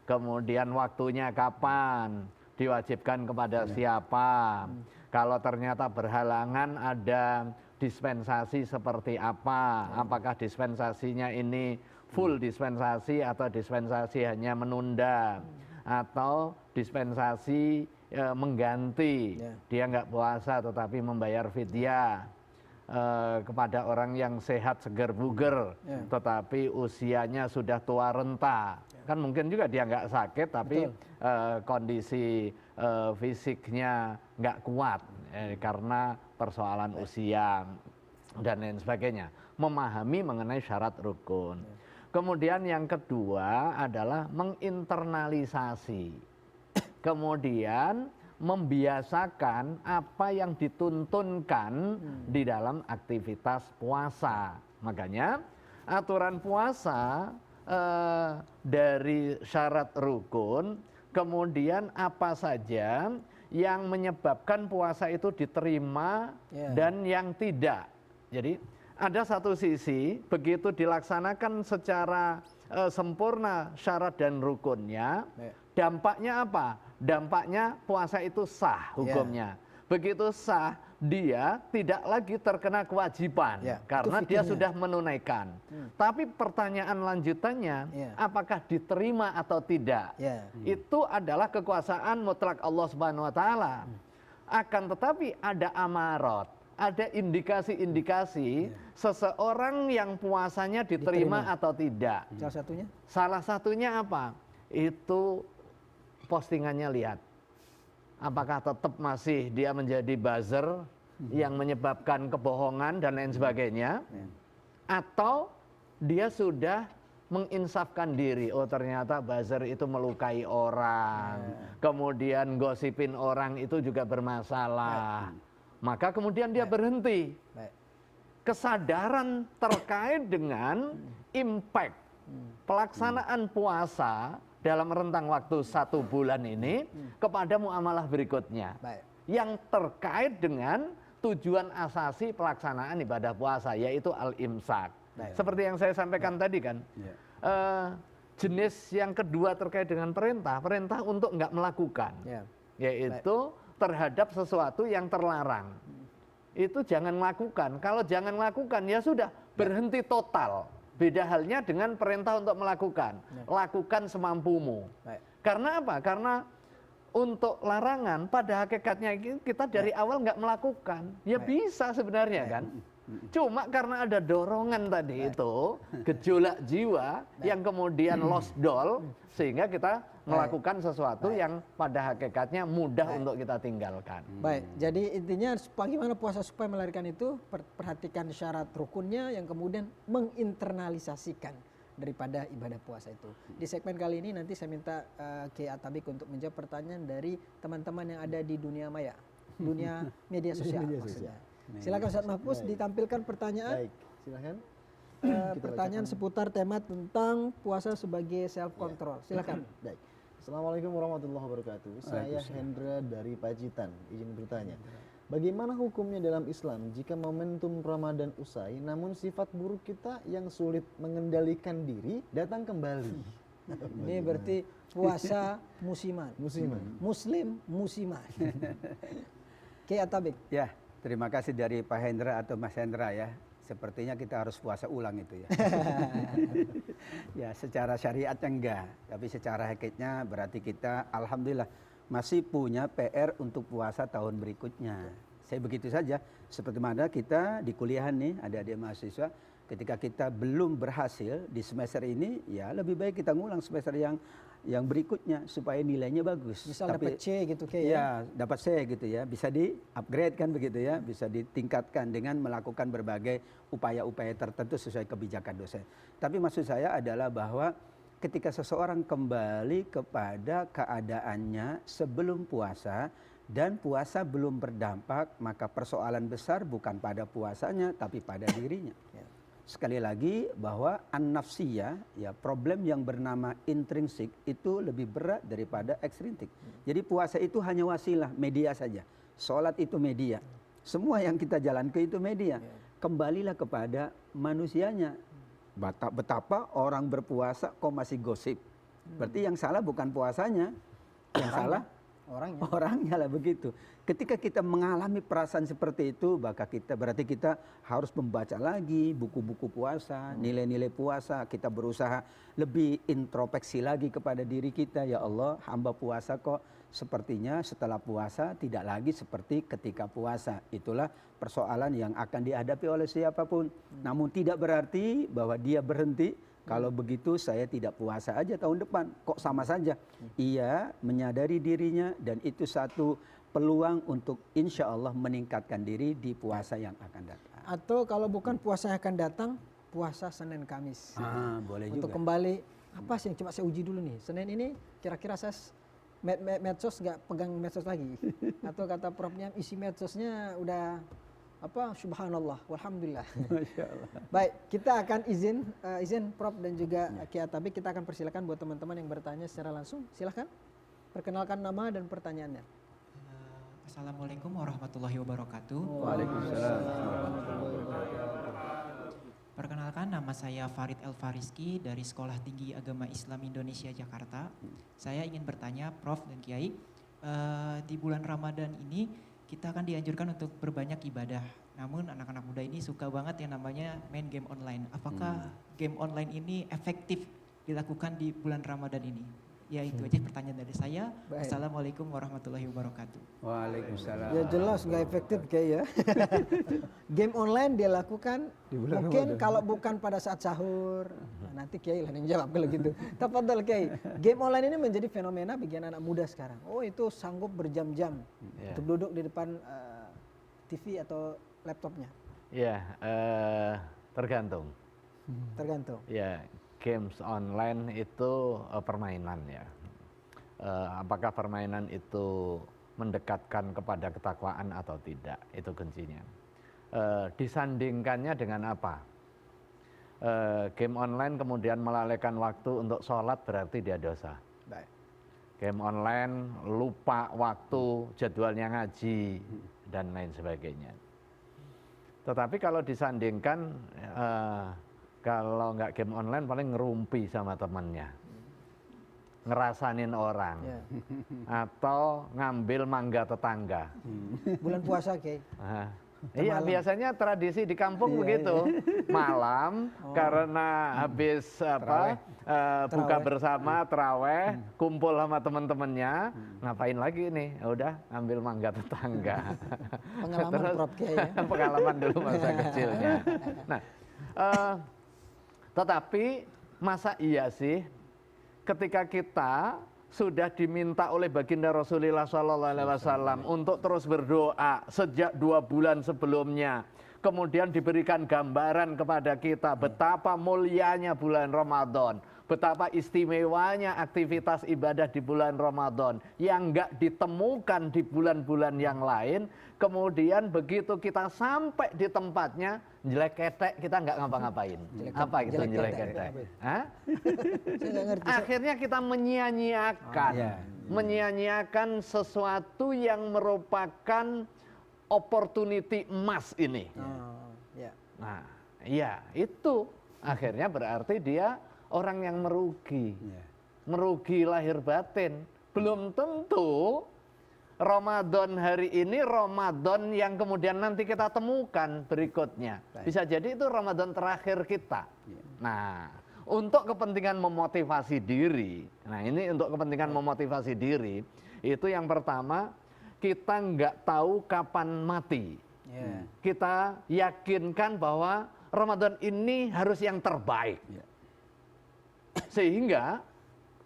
Kemudian waktunya kapan? Diwajibkan kepada siapa? Kalau ternyata berhalangan ada dispensasi seperti apa? Apakah dispensasinya ini full dispensasi atau dispensasi hanya menunda? Atau dispensasi mengganti, dia nggak puasa tetapi membayar fidyah kepada orang yang sehat segar buger, tetapi usianya sudah tua renta. Kan mungkin juga dia nggak sakit tapi kondisi fisiknya nggak kuat karena persoalan usia dan lain sebagainya. Memahami mengenai syarat rukun. Kemudian yang kedua adalah menginternalisasi. Kemudian membiasakan apa yang dituntunkan di dalam aktivitas puasa. Makanya aturan puasa dari syarat rukun, kemudian apa saja yang menyebabkan puasa itu diterima dan yang tidak. Jadi ada satu sisi begitu dilaksanakan secara sempurna syarat dan rukunnya, dampaknya apa? Dampaknya puasa itu sah hukumnya. Begitu sah, dia tidak lagi terkena kewajiban karena dia sudah menunaikan. Tapi pertanyaan lanjutannya, apakah diterima atau tidak? Itu adalah kekuasaan mutlak Allah Subhanahu wa taala. Akan tetapi ada amarat, ada indikasi-indikasi seseorang yang puasanya diterima atau tidak. Salah satunya? Salah satunya apa? Itu postingannya, lihat. Apakah tetap masih dia menjadi buzzer yang menyebabkan kebohongan dan lain sebagainya, atau dia sudah menginsafkan diri, oh ternyata buzzer itu melukai orang, kemudian gosipin orang itu juga bermasalah, maka kemudian dia berhenti. Kesadaran terkait dengan impact pelaksanaan puasa dalam rentang waktu 1 bulan ini kepada muamalah berikutnya, yang terkait dengan tujuan asasi pelaksanaan ibadah puasa, yaitu al-imsak. Seperti yang saya sampaikan tadi kan, jenis yang kedua terkait dengan perintah untuk nggak melakukan, yaitu terhadap sesuatu yang terlarang. Itu jangan lakukan. Kalau jangan lakukan ya sudah, berhenti total. Beda halnya dengan perintah untuk melakukan. Lakukan semampumu. Karena apa? Karena untuk larangan pada hakikatnya kita dari awal nggak melakukan. Ya bisa sebenarnya kan. Cuma karena ada dorongan tadi itu, gejolak jiwa yang kemudian lost doll, sehingga kita melakukan sesuatu yang pada hakikatnya mudah untuk kita tinggalkan. Baik, jadi intinya bagaimana puasa supaya melarikan itu, perhatikan syarat rukunnya yang kemudian menginternalisasikan daripada ibadah puasa itu. Di segmen kali ini nanti saya minta Kiai Atabik untuk menjawab pertanyaan dari teman-teman yang ada di dunia maya, dunia media sosial maksudnya. Silakan Ustaz Mahfuz ditampilkan pertanyaan. Baik, silakan. Pertanyaan seputar tema tentang puasa sebagai self control. Silakan. Baik. Assalamualaikum warahmatullahi wabarakatuh. Saya Hendra dari Pacitan. Izin bertanya. Bagaimana hukumnya dalam Islam jika momentum Ramadan usai namun sifat buruk kita yang sulit mengendalikan diri datang kembali? Ini berarti puasa musiman. Muslim musiman. Kiai Atabik. Ya, terima kasih dari Pak Hendra atau Mas Hendra ya. Sepertinya kita harus puasa ulang itu ya. Ya, secara syariatnya enggak, tapi secara hakikatnya berarti kita alhamdulillah masih punya PR untuk puasa tahun berikutnya. Saya begitu saja, seperti mana kita di kuliahan nih, adik-adik mahasiswa, ketika kita belum berhasil di semester ini, ya lebih baik kita ngulang semester yang berikutnya supaya nilainya bagus. Misal dapat C gitu kayak ya. Dapat C gitu ya, bisa di-upgrade kan begitu ya, bisa ditingkatkan dengan melakukan berbagai upaya-upaya tertentu sesuai kebijakan dosen. Tapi maksud saya adalah bahwa ketika seseorang kembali kepada keadaannya sebelum puasa dan puasa belum berdampak, maka persoalan besar bukan pada puasanya tapi pada dirinya. Sekali lagi bahwa an-nafsiyah, ya problem yang bernama intrinsik itu lebih berat daripada ekstrintik. Jadi puasa itu hanya wasilah, media saja. Sholat itu media. Semua yang kita jalankan itu media. Kembalilah kepada manusianya. Betapa orang berpuasa kok masih gosip. Berarti yang salah bukan puasanya, yang salah orangnya lah begitu. Ketika kita mengalami perasaan seperti itu, berarti kita harus membaca lagi buku-buku puasa, nilai-nilai puasa. Kita berusaha lebih introspeksi lagi kepada diri kita. Ya Allah, hamba puasa kok sepertinya setelah puasa tidak lagi seperti ketika puasa. Itulah persoalan yang akan dihadapi oleh siapapun. Namun tidak berarti bahwa dia berhenti. Kalau begitu saya tidak puasa aja tahun depan, kok sama saja. Ia menyadari dirinya dan itu satu peluang untuk insya Allah meningkatkan diri di puasa yang akan datang. Atau kalau bukan puasa yang akan datang, puasa Senin Kamis. Boleh untuk juga. Kembali, apa sih yang coba saya uji dulu nih. Senin ini kira-kira saya medsos nggak pegang medsos lagi? Atau kata Profnya isi medsosnya udah apa? Subhanallah, walhamdulillah. Masya Allah. Baik, kita akan izin Prof dan juga Ki Atabik, kita akan persilakan buat teman-teman yang bertanya secara langsung. Silahkan perkenalkan nama dan pertanyaannya. Assalamualaikum warahmatullahi wabarakatuh. Waalaikumsalam. Perkenalkan, nama saya Farid El Fariski dari Sekolah Tinggi Agama Islam Indonesia Jakarta. Saya ingin bertanya, Prof dan Kiai, di bulan Ramadan ini kita akan dianjurkan untuk berbanyak ibadah. Namun anak-anak muda ini suka banget yang namanya main game online. Apakah game online ini efektif dilakukan di bulan Ramadan ini? Ya itu aja pertanyaan dari saya. Baik. Assalamualaikum warahmatullahi wabarakatuh. Waalaikumsalam. Ya jelas nggak efektif kayak ya. Game online dia lakukan mungkin kalau bukan pada saat sahur. Nah, nanti Kiai lah yang jawab kalau gitu. Tafadhol Kiai. Game online ini menjadi fenomena bagi anak muda sekarang. Oh itu sanggup berjam-jam untuk duduk di depan TV atau laptopnya. Ya, tergantung. Tergantung. Ya, games online itu permainan ya. Apakah permainan itu mendekatkan kepada ketakwaan atau tidak, itu kuncinya. Disandingkannya dengan apa? Game online kemudian melalaikan waktu untuk sholat berarti dia dosa. Baik. Game online lupa waktu, jadwalnya ngaji dan lain sebagainya. Tetapi kalau disandingkan kalau nggak game online paling ngerumpi sama temannya, ngerasanin orang, atau ngambil mangga tetangga. Bulan puasa Kiai. Iya biasanya tradisi di kampung begitu, malam karena habis buka bersama teraweh, kumpul sama teman-temannya, ngapain lagi nih? Ya udah ambil mangga tetangga. Pengalaman Prof Kiai ya. Pengalaman dulu masa kecilnya. Nah. Tetapi masa iya sih ketika kita sudah diminta oleh baginda Rasulullah SAW untuk terus berdoa sejak 2 bulan sebelumnya, kemudian diberikan gambaran kepada kita betapa mulianya bulan Ramadan, betapa istimewanya aktivitas ibadah di bulan Ramadan yang enggak ditemukan di bulan-bulan yang lain. Kemudian begitu kita sampai di tempatnya, jelek ketek kita nggak ngapa-ngapain. Apa itu jelek ketek? Akhirnya kita menyia-nyiakan sesuatu yang merupakan opportunity emas ini. Nah, iya itu akhirnya berarti dia orang yang merugi, merugi lahir batin. Belum tentu Ramadan hari ini Ramadan yang kemudian nanti kita temukan berikutnya. Bisa jadi itu Ramadan terakhir kita. Nah, untuk kepentingan memotivasi diri, nah ini untuk kepentingan memotivasi diri, itu yang pertama kita nggak tahu kapan mati. Kita yakinkan bahwa Ramadan ini harus yang terbaik. Sehingga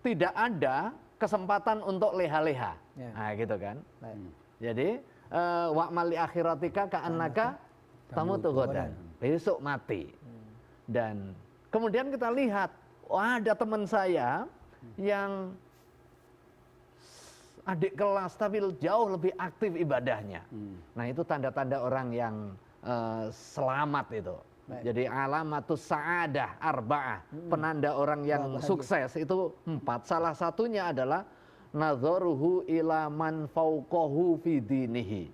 tidak ada kesempatan untuk leha-leha. Nah gitu kan. Jadi wa'mal li akhiratika ka'annaka tamutu ghadan. Besok mati. Dan kemudian kita lihat, ada teman saya yang adik kelas tapi jauh lebih aktif ibadahnya. Nah itu tanda-tanda orang yang selamat itu. Jadi alamatus sa'adah arba'ah, penanda orang yang sukses itu 4. Salah satunya adalah nadzaruhu ila man fauqahu fi dinihi.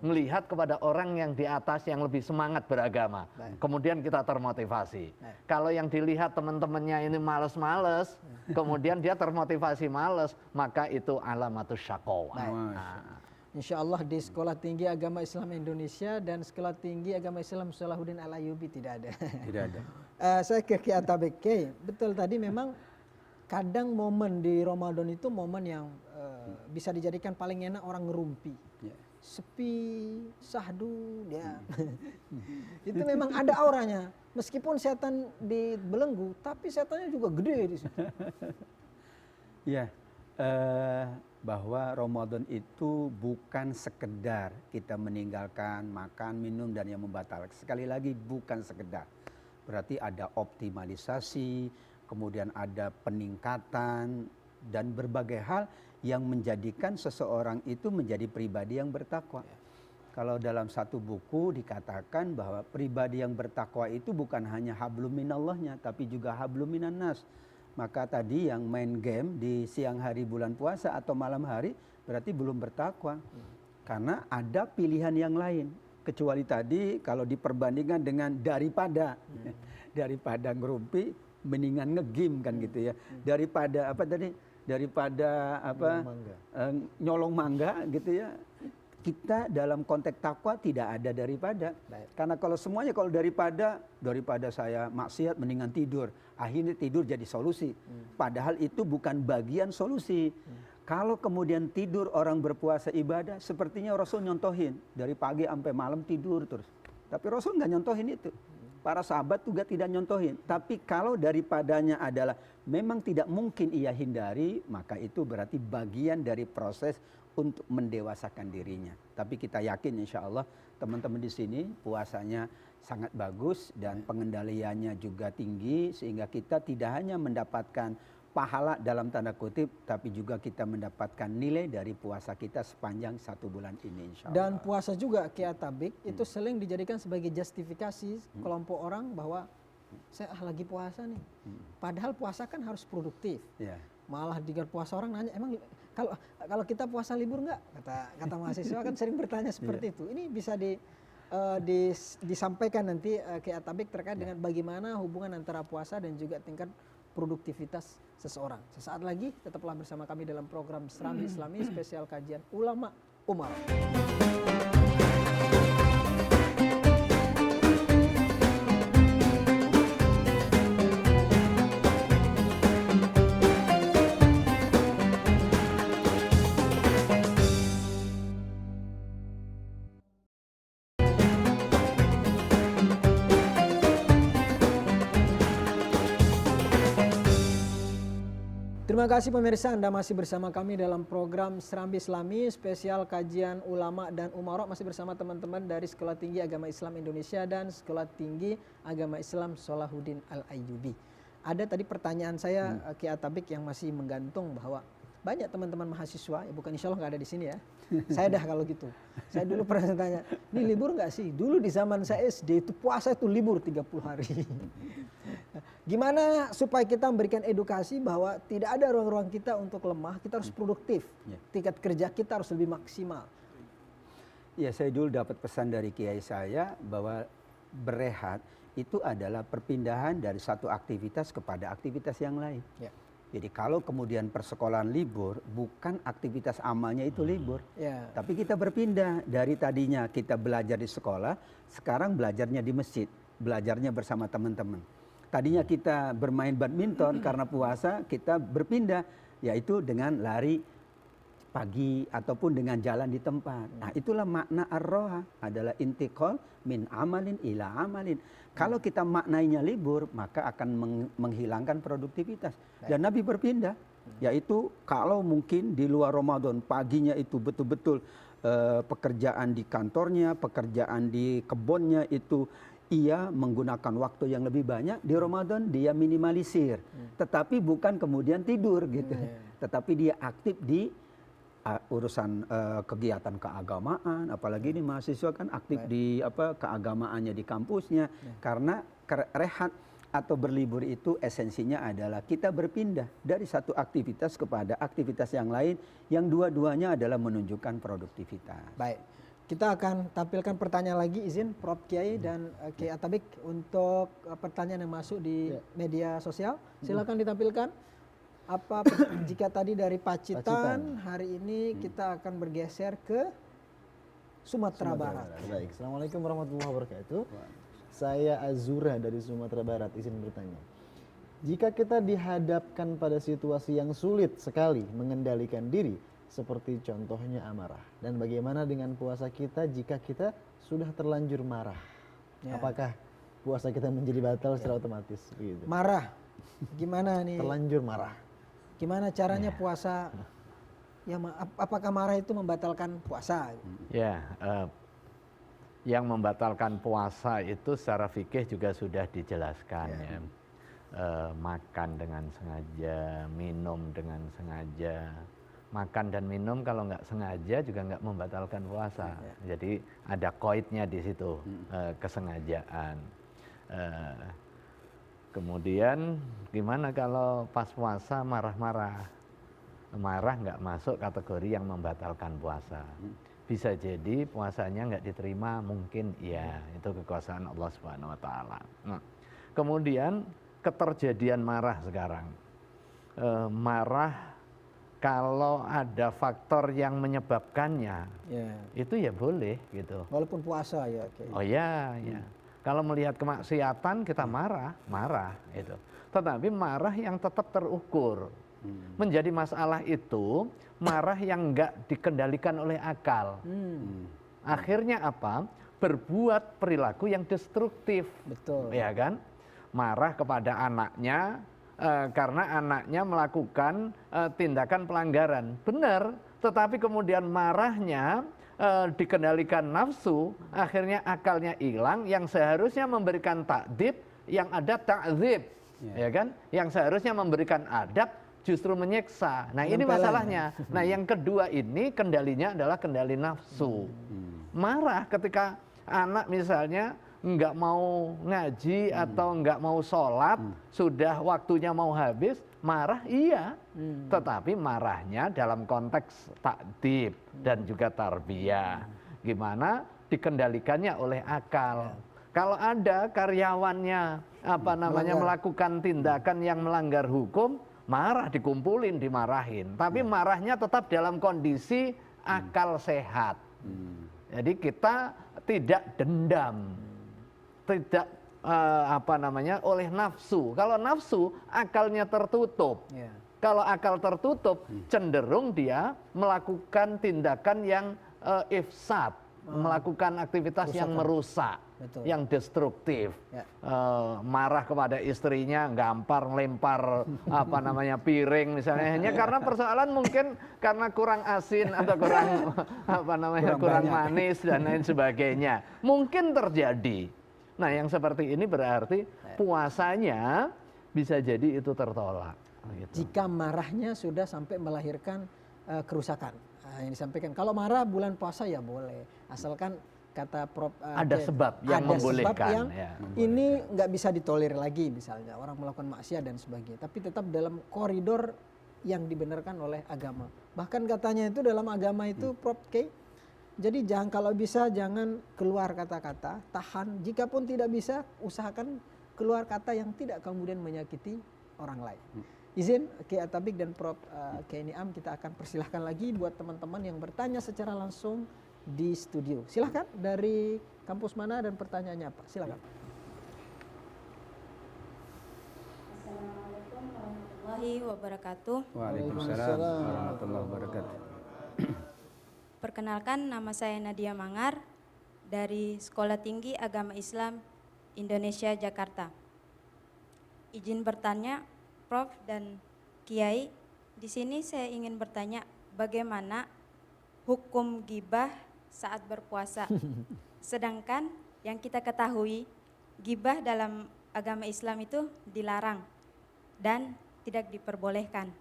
Melihat kepada orang yang di atas yang lebih semangat beragama. Kemudian kita termotivasi. Kalau yang dilihat teman-temannya ini males-males, kemudian dia termotivasi males, maka itu alamatus syaqawah. Insya Allah di Sekolah Tinggi Agama Islam Indonesia dan Sekolah Tinggi Agama Islam Salahuddin Al-Ayyubi tidak ada. Tidak ada. Saya ke Ki Atabik. Betul tadi memang kadang momen di Ramadan itu momen yang bisa dijadikan paling enak orang ngerumpi. Sepi, sahdu, ya. Itu memang ada auranya. Meskipun setan dibelenggu, tapi setannya juga gede di situ. Ya. Bahwa Ramadan itu bukan sekedar kita meninggalkan makan, minum dan yang membatalkan. Sekali lagi bukan sekedar. Berarti ada optimalisasi, kemudian ada peningkatan dan berbagai hal yang menjadikan seseorang itu menjadi pribadi yang bertakwa. Kalau dalam satu buku dikatakan bahwa pribadi yang bertakwa itu bukan hanya hablum minallahnya, tapi juga hablum minan nas. Maka tadi yang main game di siang hari bulan puasa atau malam hari berarti belum bertakwa. Karena ada pilihan yang lain. Kecuali tadi kalau diperbandingkan dengan daripada ngerumpi mendingan ngegame kan gitu ya. Daripada apa tadi? Daripada apa? Nyolong mangga gitu ya. Kita dalam konteks takwa tidak ada daripada. Karena kalau semuanya kalau daripada saya maksiat mendingan tidur. Akhirnya tidur jadi solusi. Padahal itu bukan bagian solusi. Kalau kemudian tidur orang berpuasa ibadah, sepertinya Rasul nyontohin. Dari pagi sampai malam tidur terus. Tapi Rasul nggak nyontohin itu. Para sahabat juga tidak nyontohin. Tapi kalau daripadanya adalah memang tidak mungkin ia hindari, maka itu berarti bagian dari proses untuk mendewasakan dirinya. Tapi kita yakin insya Allah teman-teman di sini puasanya sangat bagus dan pengendaliannya juga tinggi. Sehingga kita tidak hanya mendapatkan pahala dalam tanda kutip, tapi juga kita mendapatkan nilai dari puasa kita sepanjang 1 bulan ini insya Allah. Dan puasa juga Kiai Atabik itu sering dijadikan sebagai justifikasi kelompok orang bahwa saya lagi puasa nih. Padahal puasa kan harus produktif. Malah jika puasa orang nanya, emang kalau kita puasa libur nggak? Kata mahasiswa kan sering bertanya seperti itu. Ini bisa disampaikan nanti Kiai Atabik terkait dengan bagaimana hubungan antara puasa dan juga tingkat produktivitas seseorang. Sesaat lagi tetaplah bersama kami dalam program Serambi Islami spesial kajian ulama Umar. Terima kasih pemirsa, Anda masih bersama kami dalam program Serambi Islami spesial kajian ulama dan umarok, masih bersama teman-teman dari Sekolah Tinggi Agama Islam Indonesia dan Sekolah Tinggi Agama Islam Salahuddin Al-Ayyubi. Ada tadi pertanyaan saya Kiai Atabik yang masih menggantung bahwa banyak teman-teman mahasiswa, ya bukan insya Allah nggak ada di sini ya. Saya dah kalau gitu. Saya dulu pernah tanya, ini libur nggak sih? Dulu di zaman saya SD itu puasa itu libur 30 hari. Gimana supaya kita memberikan edukasi bahwa tidak ada ruang-ruang kita untuk lemah, kita harus produktif. Tingkat kerja kita harus lebih maksimal. Ya, saya dulu dapat pesan dari kiai saya bahwa berehat itu adalah perpindahan dari satu aktivitas kepada aktivitas yang lain. Jadi kalau kemudian persekolahan libur, bukan aktivitas amalnya itu libur. Tapi kita berpindah dari tadinya kita belajar di sekolah, sekarang belajarnya di masjid, belajarnya bersama teman-teman. Tadinya kita bermain badminton karena puasa, kita berpindah, yaitu dengan lari pagi ataupun dengan jalan di tempat. Nah, itulah makna ar-roha, adalah intiqal min amalin ila amalin. Kalau kita maknainya libur, maka akan menghilangkan produktivitas. Dan Nabi berpindah, yaitu kalau mungkin di luar Ramadan paginya itu betul-betul pekerjaan di kantornya, pekerjaan di kebunnya itu ia menggunakan waktu yang lebih banyak. Di Ramadan dia minimalisir, tetapi bukan kemudian tidur gitu, tetapi dia aktif di urusan kegiatan keagamaan, apalagi ini mahasiswa kan aktif di keagamaannya di kampusnya. Karena rehat atau berlibur itu esensinya adalah kita berpindah dari satu aktivitas kepada aktivitas yang lain, yang dua-duanya adalah menunjukkan produktivitas. Baik, kita akan tampilkan pertanyaan lagi, izin Prof Kiai dan Kiai Atabik untuk pertanyaan yang masuk di media sosial. Silakan ditampilkan. Apa jika tadi dari Pacitan, hari ini kita akan bergeser ke Sumatera Barat. Baik, Assalamualaikum warahmatullahi wabarakatuh. Saya Azura dari Sumatera Barat, izin bertanya. Jika kita dihadapkan pada situasi yang sulit sekali mengendalikan diri, seperti contohnya amarah, dan bagaimana dengan puasa kita jika kita sudah terlanjur marah? Apakah puasa kita menjadi batal secara otomatis? Begitu. Marah, gimana nih? Terlanjur marah. Gimana caranya puasa? Ya, apakah marah itu membatalkan puasa? Ya, yang membatalkan puasa itu secara fikih juga sudah dijelaskan ya. Makan dengan sengaja, minum dengan sengaja, makan dan minum kalau nggak sengaja juga nggak membatalkan puasa. Jadi ada koidnya di situ, kesengajaan. Kemudian gimana kalau pas puasa marah-marah? Marah nggak masuk kategori yang membatalkan puasa. Bisa jadi puasanya nggak diterima, mungkin iya, itu kekuasaan Allah Subhanahu Wa Taala. Nah, kemudian keterjadian marah sekarang, marah kalau ada faktor yang menyebabkannya, itu ya boleh gitu. Walaupun puasa ya. Oh ya, ya. Kalau melihat kemaksiatan kita marah itu. Tetapi marah yang tetap terukur. Menjadi masalah itu marah yang enggak dikendalikan oleh akal. Akhirnya apa? Berbuat perilaku yang destruktif. Betul. Ya kan? Marah kepada anaknya karena anaknya melakukan tindakan pelanggaran. Benar, tetapi kemudian marahnya dikendalikan nafsu, akhirnya akalnya hilang, yang seharusnya memberikan takdib, yang ada ta'zib, ya kan? Yang seharusnya memberikan adab, justru menyiksa. Nah ini masalahnya. Nah yang kedua ini kendalinya adalah kendali nafsu. Marah ketika anak misalnya nggak mau ngaji atau nggak mau sholat, sudah waktunya mau habis, marah iya. Tetapi marahnya dalam konteks takdib dan juga tarbiyah. Gimana dikendalikannya oleh akal. Kalau ada karyawannya melakukan tindakan yang melanggar hukum, marah, dikumpulin, dimarahin. Tapi marahnya tetap dalam kondisi akal sehat. Jadi kita tidak dendam, tidak oleh nafsu. Kalau nafsu akalnya tertutup. Kalau akal tertutup, cenderung dia melakukan tindakan yang ifsad, melakukan aktivitas yang merusak. Betul. Yang destruktif, marah kepada istrinya, gampar lempar piring misalnya, hanya karena persoalan mungkin karena kurang asin atau kurang manis dan lain sebagainya, mungkin terjadi. Nah yang seperti ini berarti puasanya bisa jadi itu tertolak. Gitu. Jika marahnya sudah sampai melahirkan kerusakan, yang disampaikan. Kalau marah bulan puasa ya boleh, asalkan kata Prof ada sebab yang membolehkan. Ini nggak bisa ditolerir lagi, misalnya orang melakukan maksiat dan sebagainya, tapi tetap dalam koridor yang dibenarkan oleh agama. Bahkan katanya itu dalam agama itu Prof K, jadi kalau bisa jangan keluar kata-kata, tahan. Jika pun tidak bisa, usahakan keluar kata yang tidak kemudian menyakiti orang lain. Izin Ki Atabik dan Prof K Niam, kita akan persilahkan lagi buat teman-teman yang bertanya secara langsung di studio. Silahkan, dari kampus mana dan pertanyaannya apa? Silahkan. Assalamualaikum warahmatullahi wabarakatuh. Waalaikumsalam warahmatullahi wabarakatuh. Perkenalkan, nama saya Nadia Mangar dari Sekolah Tinggi Agama Islam Indonesia Jakarta. Izin bertanya, Prof dan Kiai, di sini saya ingin bertanya bagaimana hukum gibah saat berpuasa. Sedangkan yang kita ketahui, gibah dalam agama Islam itu dilarang dan tidak diperbolehkan.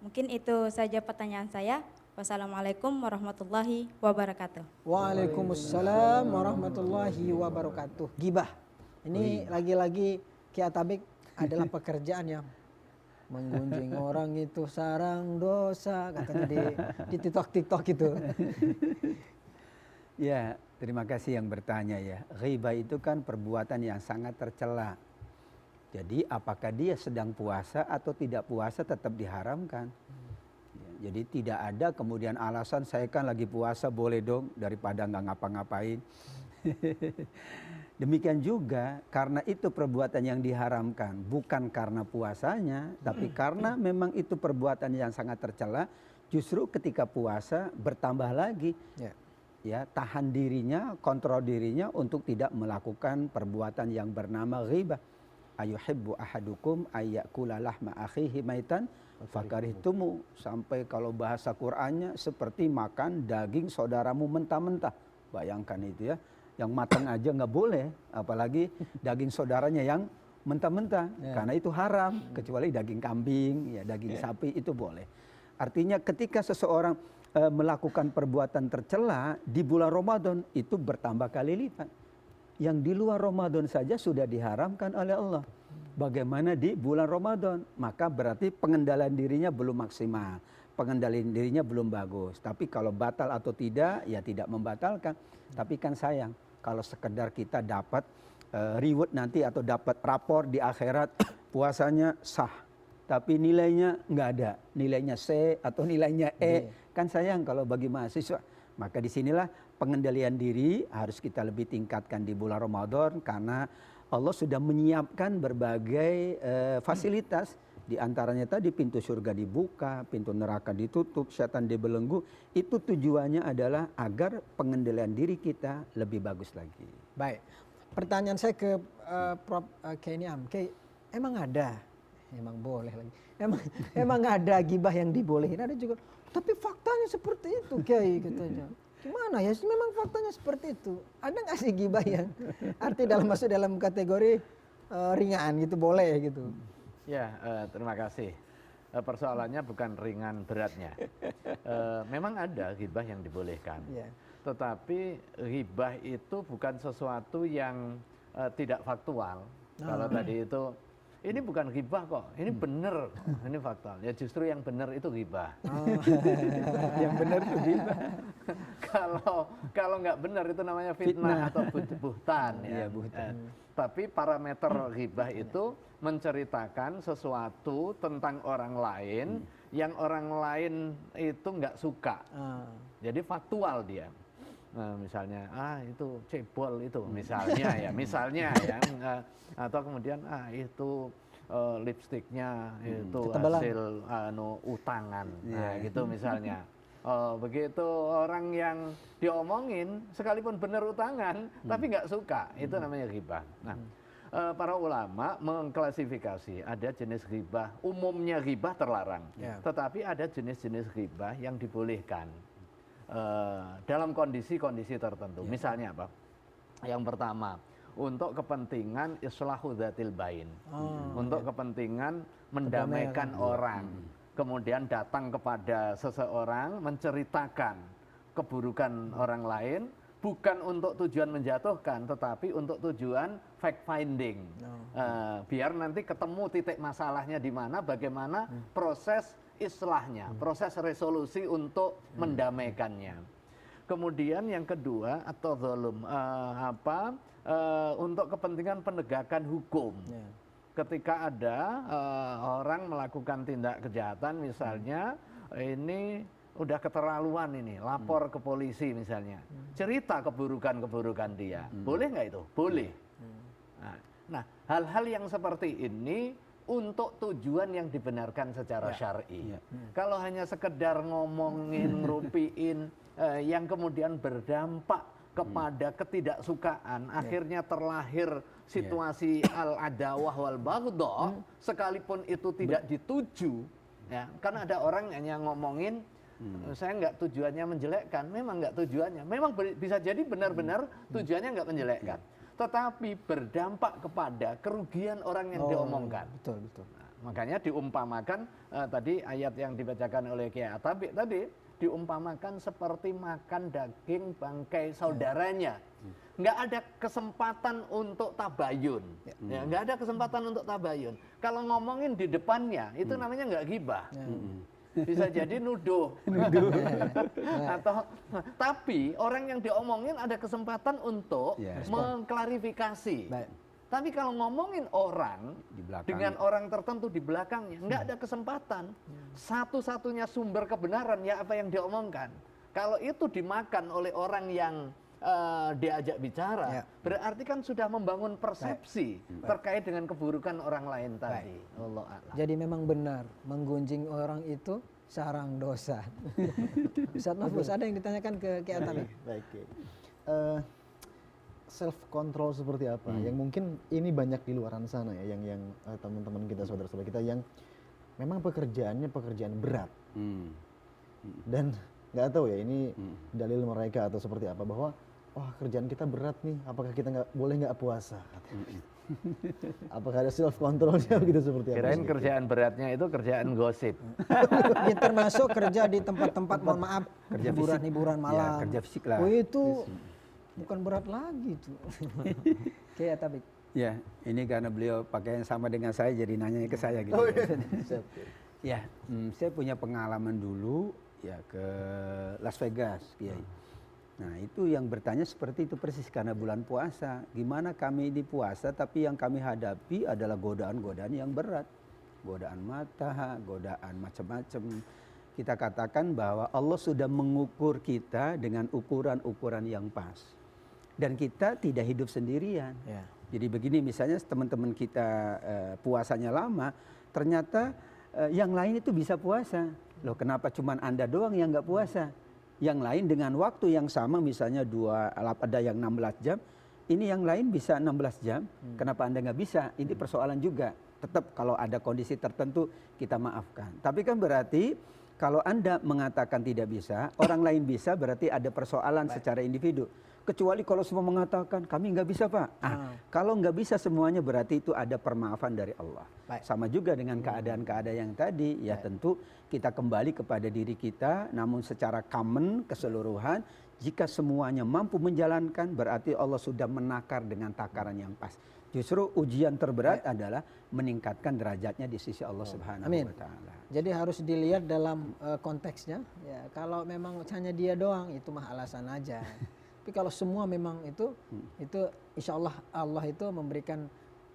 Mungkin itu saja pertanyaan saya. Wassalamualaikum warahmatullahi wabarakatuh. Waalaikumsalam warahmatullahi wabarakatuh. Gibah. Ini lagi-lagi Ki Atabik adalah pekerjaan yang menggunjing orang itu sarang dosa, katanya di TikTok itu. Ya, terima kasih yang bertanya ya. Ghibah itu kan perbuatan yang sangat tercela. Jadi apakah dia sedang puasa atau tidak puasa tetap diharamkan. Ya, jadi tidak ada kemudian alasan saya kan lagi puasa boleh dong daripada nggak ngapa-ngapain. Demikian juga karena itu perbuatan yang diharamkan, bukan karena puasanya, tapi karena memang itu perbuatan yang sangat tercela, justru ketika puasa bertambah lagi. Ya, tahan dirinya, kontrol dirinya untuk tidak melakukan perbuatan yang bernama ghibah. Ayuhibbu ahadukum ayyakula lahma akhihi maitan fakarihtumu, sampai kalau bahasa Qur'annya seperti makan daging saudaramu mentah-mentah. Bayangkan itu ya. Yang matang aja nggak boleh, apalagi daging saudaranya yang mentah-mentah, karena itu haram. Kecuali daging kambing, ya daging sapi itu boleh. Artinya ketika seseorang melakukan perbuatan tercela di bulan Ramadan itu bertambah kali lipat. Yang di luar Ramadan saja sudah diharamkan oleh Allah. Bagaimana di bulan Ramadan? Maka berarti pengendalian dirinya belum maksimal. Pengendalian dirinya belum bagus. Tapi kalau batal atau tidak, ya tidak membatalkan. Tapi kan sayang, kalau sekedar kita dapat reward nanti atau dapat rapor di akhirat, puasanya sah. Tapi nilainya nggak ada. Nilainya C atau nilainya E. Kan sayang kalau bagi mahasiswa. Maka disinilah pengendalian diri harus kita lebih tingkatkan di bulan Ramadan. Karena Allah sudah menyiapkan berbagai fasilitas. Di antaranya tadi pintu surga dibuka, pintu neraka ditutup, setan dibelenggu. Itu tujuannya adalah agar pengendalian diri kita lebih bagus lagi. Baik, pertanyaan saya ke Prof. Niam. Emang ada? Emang boleh lagi. Emang ada gibah yang dibolehin? Ada juga. Tapi faktanya seperti itu, Kiai katanya. Gimana ya? Memang faktanya seperti itu. Ada nggak sih gibah yang masuk dalam kategori ringan gitu, boleh gitu? Ya, terima kasih. Persoalannya bukan ringan beratnya. Memang ada ghibah yang dibolehkan. Yeah. Tetapi ghibah itu bukan sesuatu yang tidak faktual. Kalau tadi itu, ini bukan ghibah kok, ini benar, ini faktual. Ya justru yang benar itu ghibah. Yang benar itu ghibah. Kalau nggak benar itu namanya fitnah atau buhtan. Ya. Tapi parameter ghibah itu menceritakan sesuatu tentang orang lain yang orang lain itu nggak suka. Jadi faktual dia. Nah, misalnya itu cebol itu misalnya ya atau kemudian itu lipstiknya itu hasil utangan. Nah, gitu misalnya. Begitu orang yang diomongin sekalipun benar utangan tapi nggak suka, itu namanya ghibah. Nah, para ulama mengklasifikasi ada jenis ghibah, umumnya ghibah terlarang, tetapi ada jenis-jenis ghibah yang dibolehkan dalam kondisi-kondisi tertentu. Misalnya apa? Yang pertama, untuk kepentingan islahu dzatil bain, untuk kepentingan mendamaikan orang. Kemudian datang kepada seseorang menceritakan keburukan orang lain, bukan untuk tujuan menjatuhkan, tetapi untuk tujuan fact finding. Biar nanti ketemu titik masalahnya di mana, bagaimana proses islahnya, proses resolusi untuk mendamaikannya. Kemudian yang kedua atau zalum, untuk kepentingan penegakan hukum. Ketika ada orang melakukan tindak kejahatan misalnya, ini udah keterlaluan ini, lapor ke polisi misalnya, cerita keburukan-keburukan dia, boleh nggak itu? Boleh. Nah, hal-hal yang seperti ini untuk tujuan yang dibenarkan secara syar'i. Kalau hanya sekedar ngomongin, ngerupiin, yang kemudian berdampak kepada ketidaksukaan, akhirnya terlahir situasi al-adawah wal baghdha, sekalipun itu tidak dituju, ya, kan ada orang hanya ngomongin, saya nggak tujuannya menjelekkan, memang nggak tujuannya, memang bisa jadi benar-benar tujuannya nggak menjelekkan, tetapi berdampak kepada kerugian orang yang diomongkan. Betul. Nah, makanya diumpamakan tadi ayat yang dibacakan oleh Kiai Atabi tadi, diumpamakan seperti makan daging bangkai saudaranya. Nggak ada kesempatan untuk tabayun. Ya, nggak ada kesempatan untuk tabayun. Kalau ngomongin di depannya, itu namanya nggak ghibah. Bisa jadi nuduh. Tapi orang yang diomongin ada kesempatan untuk mengklarifikasi. Tapi kalau ngomongin orang dengan orang tertentu di belakangnya, nggak ada kesempatan. Satu-satunya sumber kebenaran ya apa yang diomongkan. Kalau itu dimakan oleh orang yang diajak bicara, berarti kan sudah membangun persepsi terkait dengan keburukan orang lain tadi. Allah a'lam. Jadi memang benar, menggunjing orang itu sarang dosa. Ustaz Mahfuz, ada yang ditanyakan ke Kiai Atabi? Baik. Self control seperti apa? Yang mungkin ini banyak di luaran sana ya, yang teman-teman kita, saudara-saudara kita yang memang pekerjaannya pekerjaan berat. Dan nggak tahu ya ini dalil mereka atau seperti apa, bahwa wah kerjaan kita berat nih, apakah kita boleh nggak puasa? Apakah ada self controlnya begitu seperti apa? Kirain kerjaan beratnya itu kerjaan gosip. Ini termasuk kerja di tempat-tempat mohon maaf Kerja hiburan malam. Ya, kerja fisik lah. Oh itu bukan berat lagi tuh. Kayak tapi. Ya, ini karena beliau pakai yang sama dengan saya jadi nanya ke saya gitu. Oh, iya. Ya, saya punya pengalaman dulu ya ke Las Vegas, Kiai. Nah, itu yang bertanya seperti itu persis karena bulan puasa. Gimana kami di puasa tapi yang kami hadapi adalah godaan-godaan yang berat. Godaan mata, godaan macam-macam. Kita katakan bahwa Allah sudah mengukur kita dengan ukuran-ukuran yang pas. Dan kita tidak hidup sendirian. Ya. Jadi begini misalnya teman-teman kita puasanya lama, ternyata yang lain itu bisa puasa. Loh kenapa cuman Anda doang yang nggak puasa? Yang lain dengan waktu yang sama misalnya ada yang 16 jam, ini yang lain bisa 16 jam, kenapa Anda nggak bisa? Ini persoalan juga. Tetap kalau ada kondisi tertentu kita maafkan. Tapi kan berarti kalau Anda mengatakan tidak bisa, orang lain bisa berarti ada persoalan secara individu. Kecuali kalau semua mengatakan kami nggak bisa Pak. Kalau nggak bisa semuanya berarti itu ada permaafan dari Allah. Sama juga dengan keadaan-keadaan yang tadi, ya tentu kita kembali kepada diri kita, namun secara common keseluruhan, jika semuanya mampu menjalankan berarti Allah sudah menakar dengan takaran yang pas. Justru ujian terberat adalah meningkatkan derajatnya di sisi Allah Subhanahu wa taala. Jadi harus dilihat dalam konteksnya. Ya, kalau memang hanya dia doang itu mah alasan aja. Tapi kalau semua memang itu insya Allah itu memberikan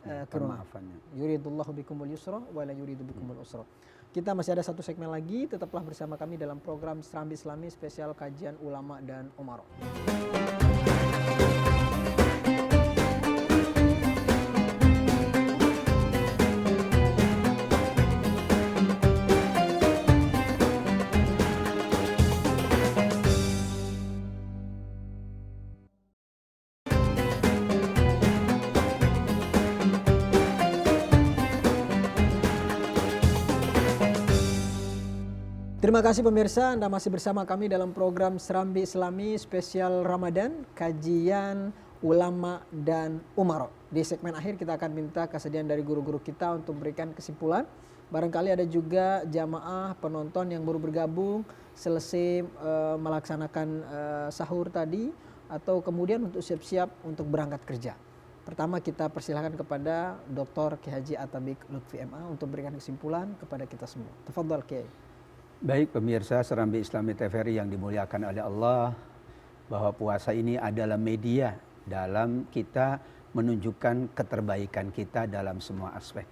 kemaafannya. Yuridullahu bikumul yusra wa la yuridu bikumul usra. Kita masih ada satu segmen lagi, tetaplah bersama kami dalam program Serambi Islami spesial kajian ulama dan umara. Terima kasih pemirsa, Anda masih bersama kami dalam program Serambi Islami spesial Ramadan, kajian ulama dan umara. Di segmen akhir kita akan minta kesediaan dari guru-guru kita untuk memberikan kesimpulan. Barangkali ada juga jamaah penonton yang baru bergabung selesai melaksanakan sahur tadi atau kemudian untuk siap-siap untuk berangkat kerja. Pertama kita persilahkan kepada Dr. Kiai Haji Atabik Lutfi MA untuk memberikan kesimpulan kepada kita semua. Tafadhal Kiai. Baik pemirsa Serambi Islami TVRI yang dimuliakan oleh Allah, bahwa puasa ini adalah media dalam kita menunjukkan keterbaikan kita dalam semua aspek.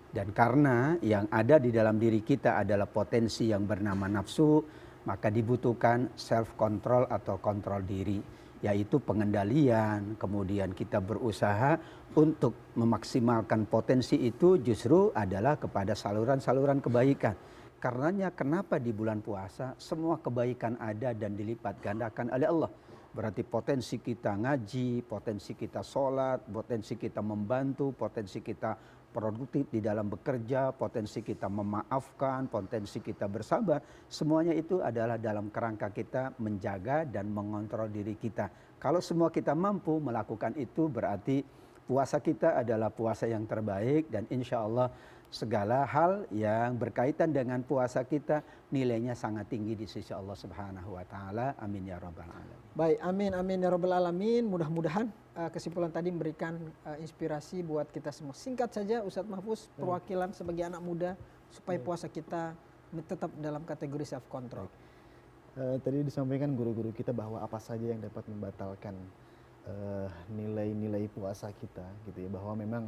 Dan karena yang ada di dalam diri kita adalah potensi yang bernama nafsu, maka dibutuhkan self control atau kontrol diri, yaitu pengendalian. Kemudian kita berusaha untuk memaksimalkan potensi itu justru adalah kepada saluran-saluran kebaikan. Karenanya kenapa di bulan puasa semua kebaikan ada dan dilipat gandakan oleh Allah. Berarti potensi kita ngaji, potensi kita sholat, potensi kita membantu, potensi kita produktif di dalam bekerja, potensi kita memaafkan, potensi kita bersabar. Semuanya itu adalah dalam kerangka kita menjaga dan mengontrol diri kita. Kalau semua kita mampu melakukan itu berarti puasa kita adalah puasa yang terbaik dan insya Allah segala hal yang berkaitan dengan puasa kita nilainya sangat tinggi di sisi Allah Subhanahu wa taala. Amin ya rabbal alamin. Baik, amin ya rabbal alamin. Mudah-mudahan kesimpulan tadi memberikan inspirasi buat kita semua. Singkat saja Ustadz Mahfuz, perwakilan sebagai anak muda supaya puasa kita tetap dalam kategori self control. Tadi disampaikan guru-guru kita bahwa apa saja yang dapat membatalkan nilai-nilai puasa kita gitu ya, bahwa memang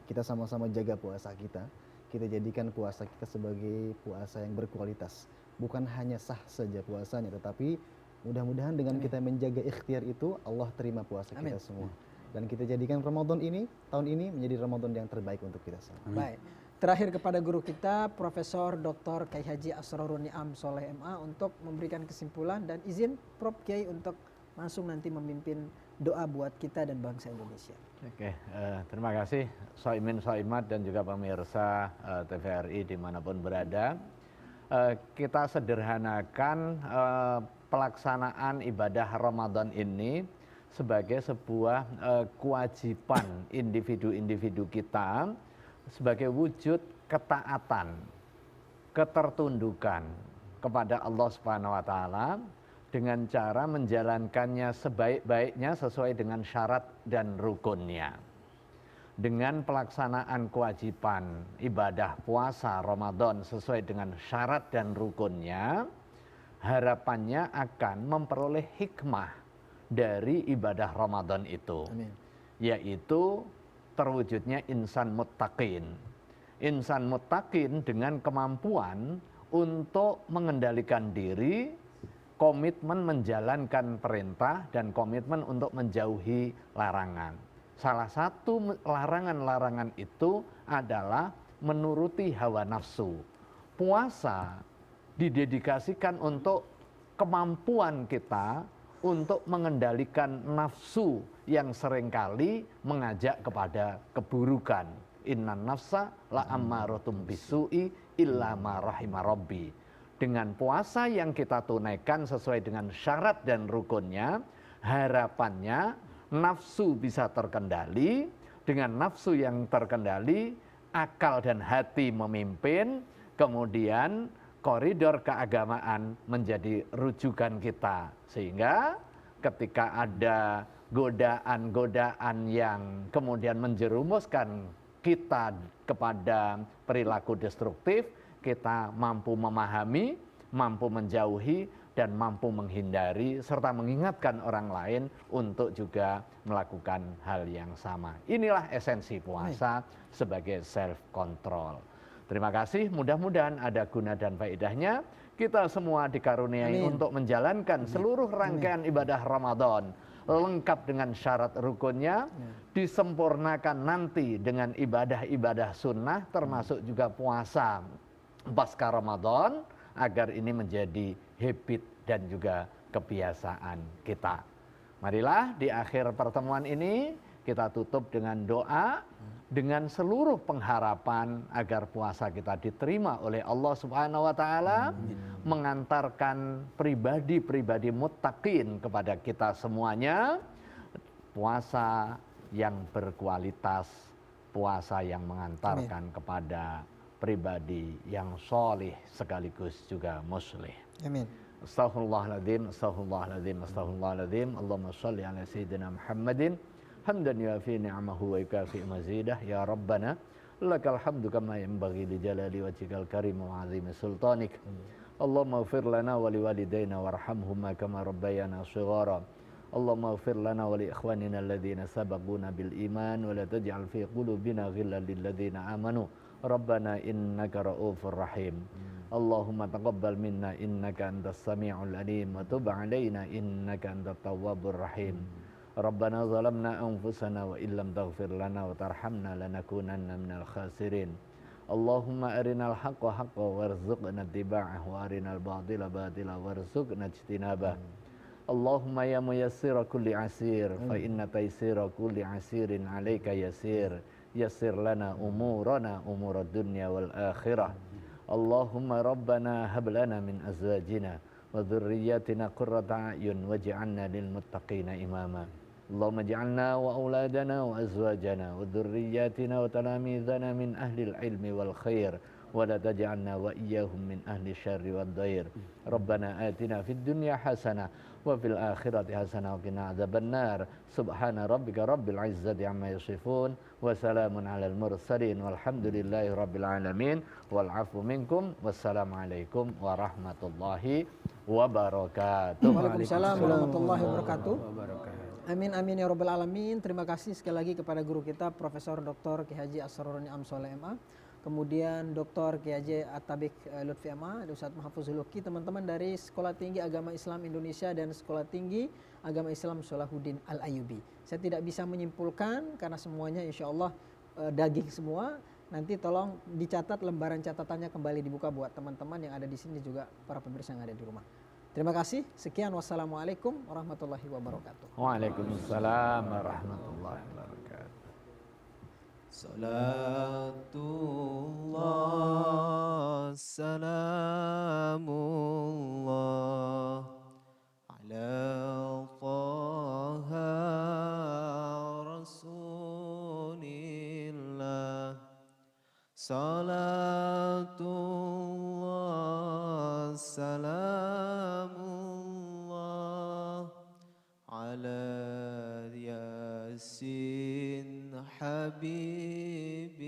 kita sama-sama jaga puasa kita jadikan puasa kita sebagai puasa yang berkualitas, bukan hanya sah saja puasanya, tetapi mudah-mudahan dengan kita menjaga ikhtiar itu Allah terima puasa kita semua, dan kita jadikan Ramadan ini tahun ini menjadi Ramadan yang terbaik untuk kita semua. Baik, terakhir kepada guru kita Profesor Dr. Kiai Haji Asrorun Ni'am Soleh MA untuk memberikan kesimpulan dan izin Prof Kiai untuk langsung nanti memimpin doa buat kita dan bangsa Indonesia. Oke, terima kasih Soimin Soimat dan juga pemirsa TVRI dimanapun berada. Kita sederhanakan pelaksanaan ibadah Ramadan ini sebagai sebuah kewajiban individu-individu kita sebagai wujud ketaatan, ketertundukan kepada Allah Subhanahu wa taala dengan cara menjalankannya sebaik-baiknya sesuai dengan syarat dan rukunnya. Dengan pelaksanaan kewajiban ibadah puasa Ramadan sesuai dengan syarat dan rukunnya, harapannya akan memperoleh hikmah dari ibadah Ramadan itu. Amin. Yaitu terwujudnya insan muttaqin. Insan muttaqin dengan kemampuan untuk mengendalikan diri, komitmen menjalankan perintah dan komitmen untuk menjauhi larangan. Salah satu larangan-larangan itu adalah menuruti hawa nafsu. Puasa didedikasikan untuk kemampuan kita untuk mengendalikan nafsu yang seringkali mengajak kepada keburukan. Innan nafsa la ammarotum bisu'i illa ma rahima rabbi. Dengan puasa yang kita tunaikan sesuai dengan syarat dan rukunnya, harapannya nafsu bisa terkendali. Dengan nafsu yang terkendali, akal dan hati memimpin, kemudian koridor keagamaan menjadi rujukan kita. Sehingga ketika ada godaan-godaan yang kemudian menjerumuskan kita kepada perilaku destruktif, kita mampu memahami, mampu menjauhi, dan mampu menghindari, serta mengingatkan orang lain untuk juga melakukan hal yang sama. Inilah esensi puasa sebagai self-control. Terima kasih, mudah-mudahan ada guna dan faedahnya. Kita semua dikaruniai untuk menjalankan seluruh rangkaian ibadah Ramadan lengkap dengan syarat rukunnya, disempurnakan nanti dengan ibadah-ibadah sunnah, termasuk juga puasa pasca Ramadan, agar ini menjadi habit dan juga kebiasaan kita. Marilah di akhir pertemuan ini kita tutup dengan doa, dengan seluruh pengharapan agar puasa kita diterima oleh Allah Subhanahu wa taala, mengantarkan pribadi-pribadi muttaqin kepada kita semuanya, puasa yang berkualitas, puasa yang mengantarkan kepada pribadi yang solih sekaligus juga muslih. Amin. Astaghfirullahaladzim, astaghfirullahaladzim, astaghfirullahaladzim. Allahumma sholli ala sayyidina Muhammadin hamdan yuafi ni'amahu wa yukafi mazidah. Ya Rabbana lakal hamdu kama yanbaghi li jalali wajhikal karim wa azimi sultanik. Allahumma ighfir lana wa liwalidayna warhamhuma kama rabbayana shighara. Allahumma ighfir lana wa li ikhwanina alladhina sabaquna bil iman wa la taj'al fi qulubina ghillan lil ladzina amanu. Rabbana innaka ra'ufur rahim. Allahumma taqabbal minna innaka antas sami'ul alim wa tub 'alaina innaka antat tawwabur rahim. Rabbana zalamna anfusana wa illam taghfir lana wa tarhamna lanakunanna minal khasirin. Allahumma arinal haqqa haqqan warzuqna ittiba'ahu wa arinal batila batila warzuqna ijtinabah. Allahumma ya muyassira kulli asir fa inna taysira kulli asirin 'alaika yasir. Yassir lana umurana umurad dunya wal akhirah. Allahumma rabbana hab lana min azwajina wa dhurriyyatina qurrata a'yun waj'alna lil muttaqina imama. Allahumma ij'alna wa auladana wa azwajana wa dhurriyyatina wa talamizana min ahli al-ilmi wal khair wa la taj'alna wa iyyahum min ahli syarri wad dair. Rabbana atina fid dunya hasanah wa fil akhirati hasanah wa qina adzabannar. Subhana rabbika rabbil izzati amma yasifun wa salamun alal mursalin walhamdulillahi rabbil alamin wal afu minkum. Wassalamualaikum warahmatullahi wabarakatuh. Waalaikumsalam warahmatullahi wabarakatuh. Amin amin ya rabbal alamin. Terima kasih sekali lagi kepada guru kita Profesor Dr. Ki Haji Asrorun Ni'am Soleh MA. Kemudian Dr. Ki Haji At-Tabiq Lutfi MA, Ustaz Mahfuzul Huki, teman-teman dari Sekolah Tinggi Agama Islam Indonesia dan Sekolah Tinggi Agama Islam Salahuddin Al-Ayyubi. Saya tidak bisa menyimpulkan karena semuanya insya Allah daging semua. Nanti tolong dicatat, lembaran catatannya kembali dibuka buat teman-teman yang ada di sini juga para pemirsa yang ada di rumah. Terima kasih. Sekian. Wassalamualaikum warahmatullahi wabarakatuh. Waalaikumsalam warahmatullahi wabarakatuh. Salatullah, salamullah Salatullah, salamullah ala yasin habib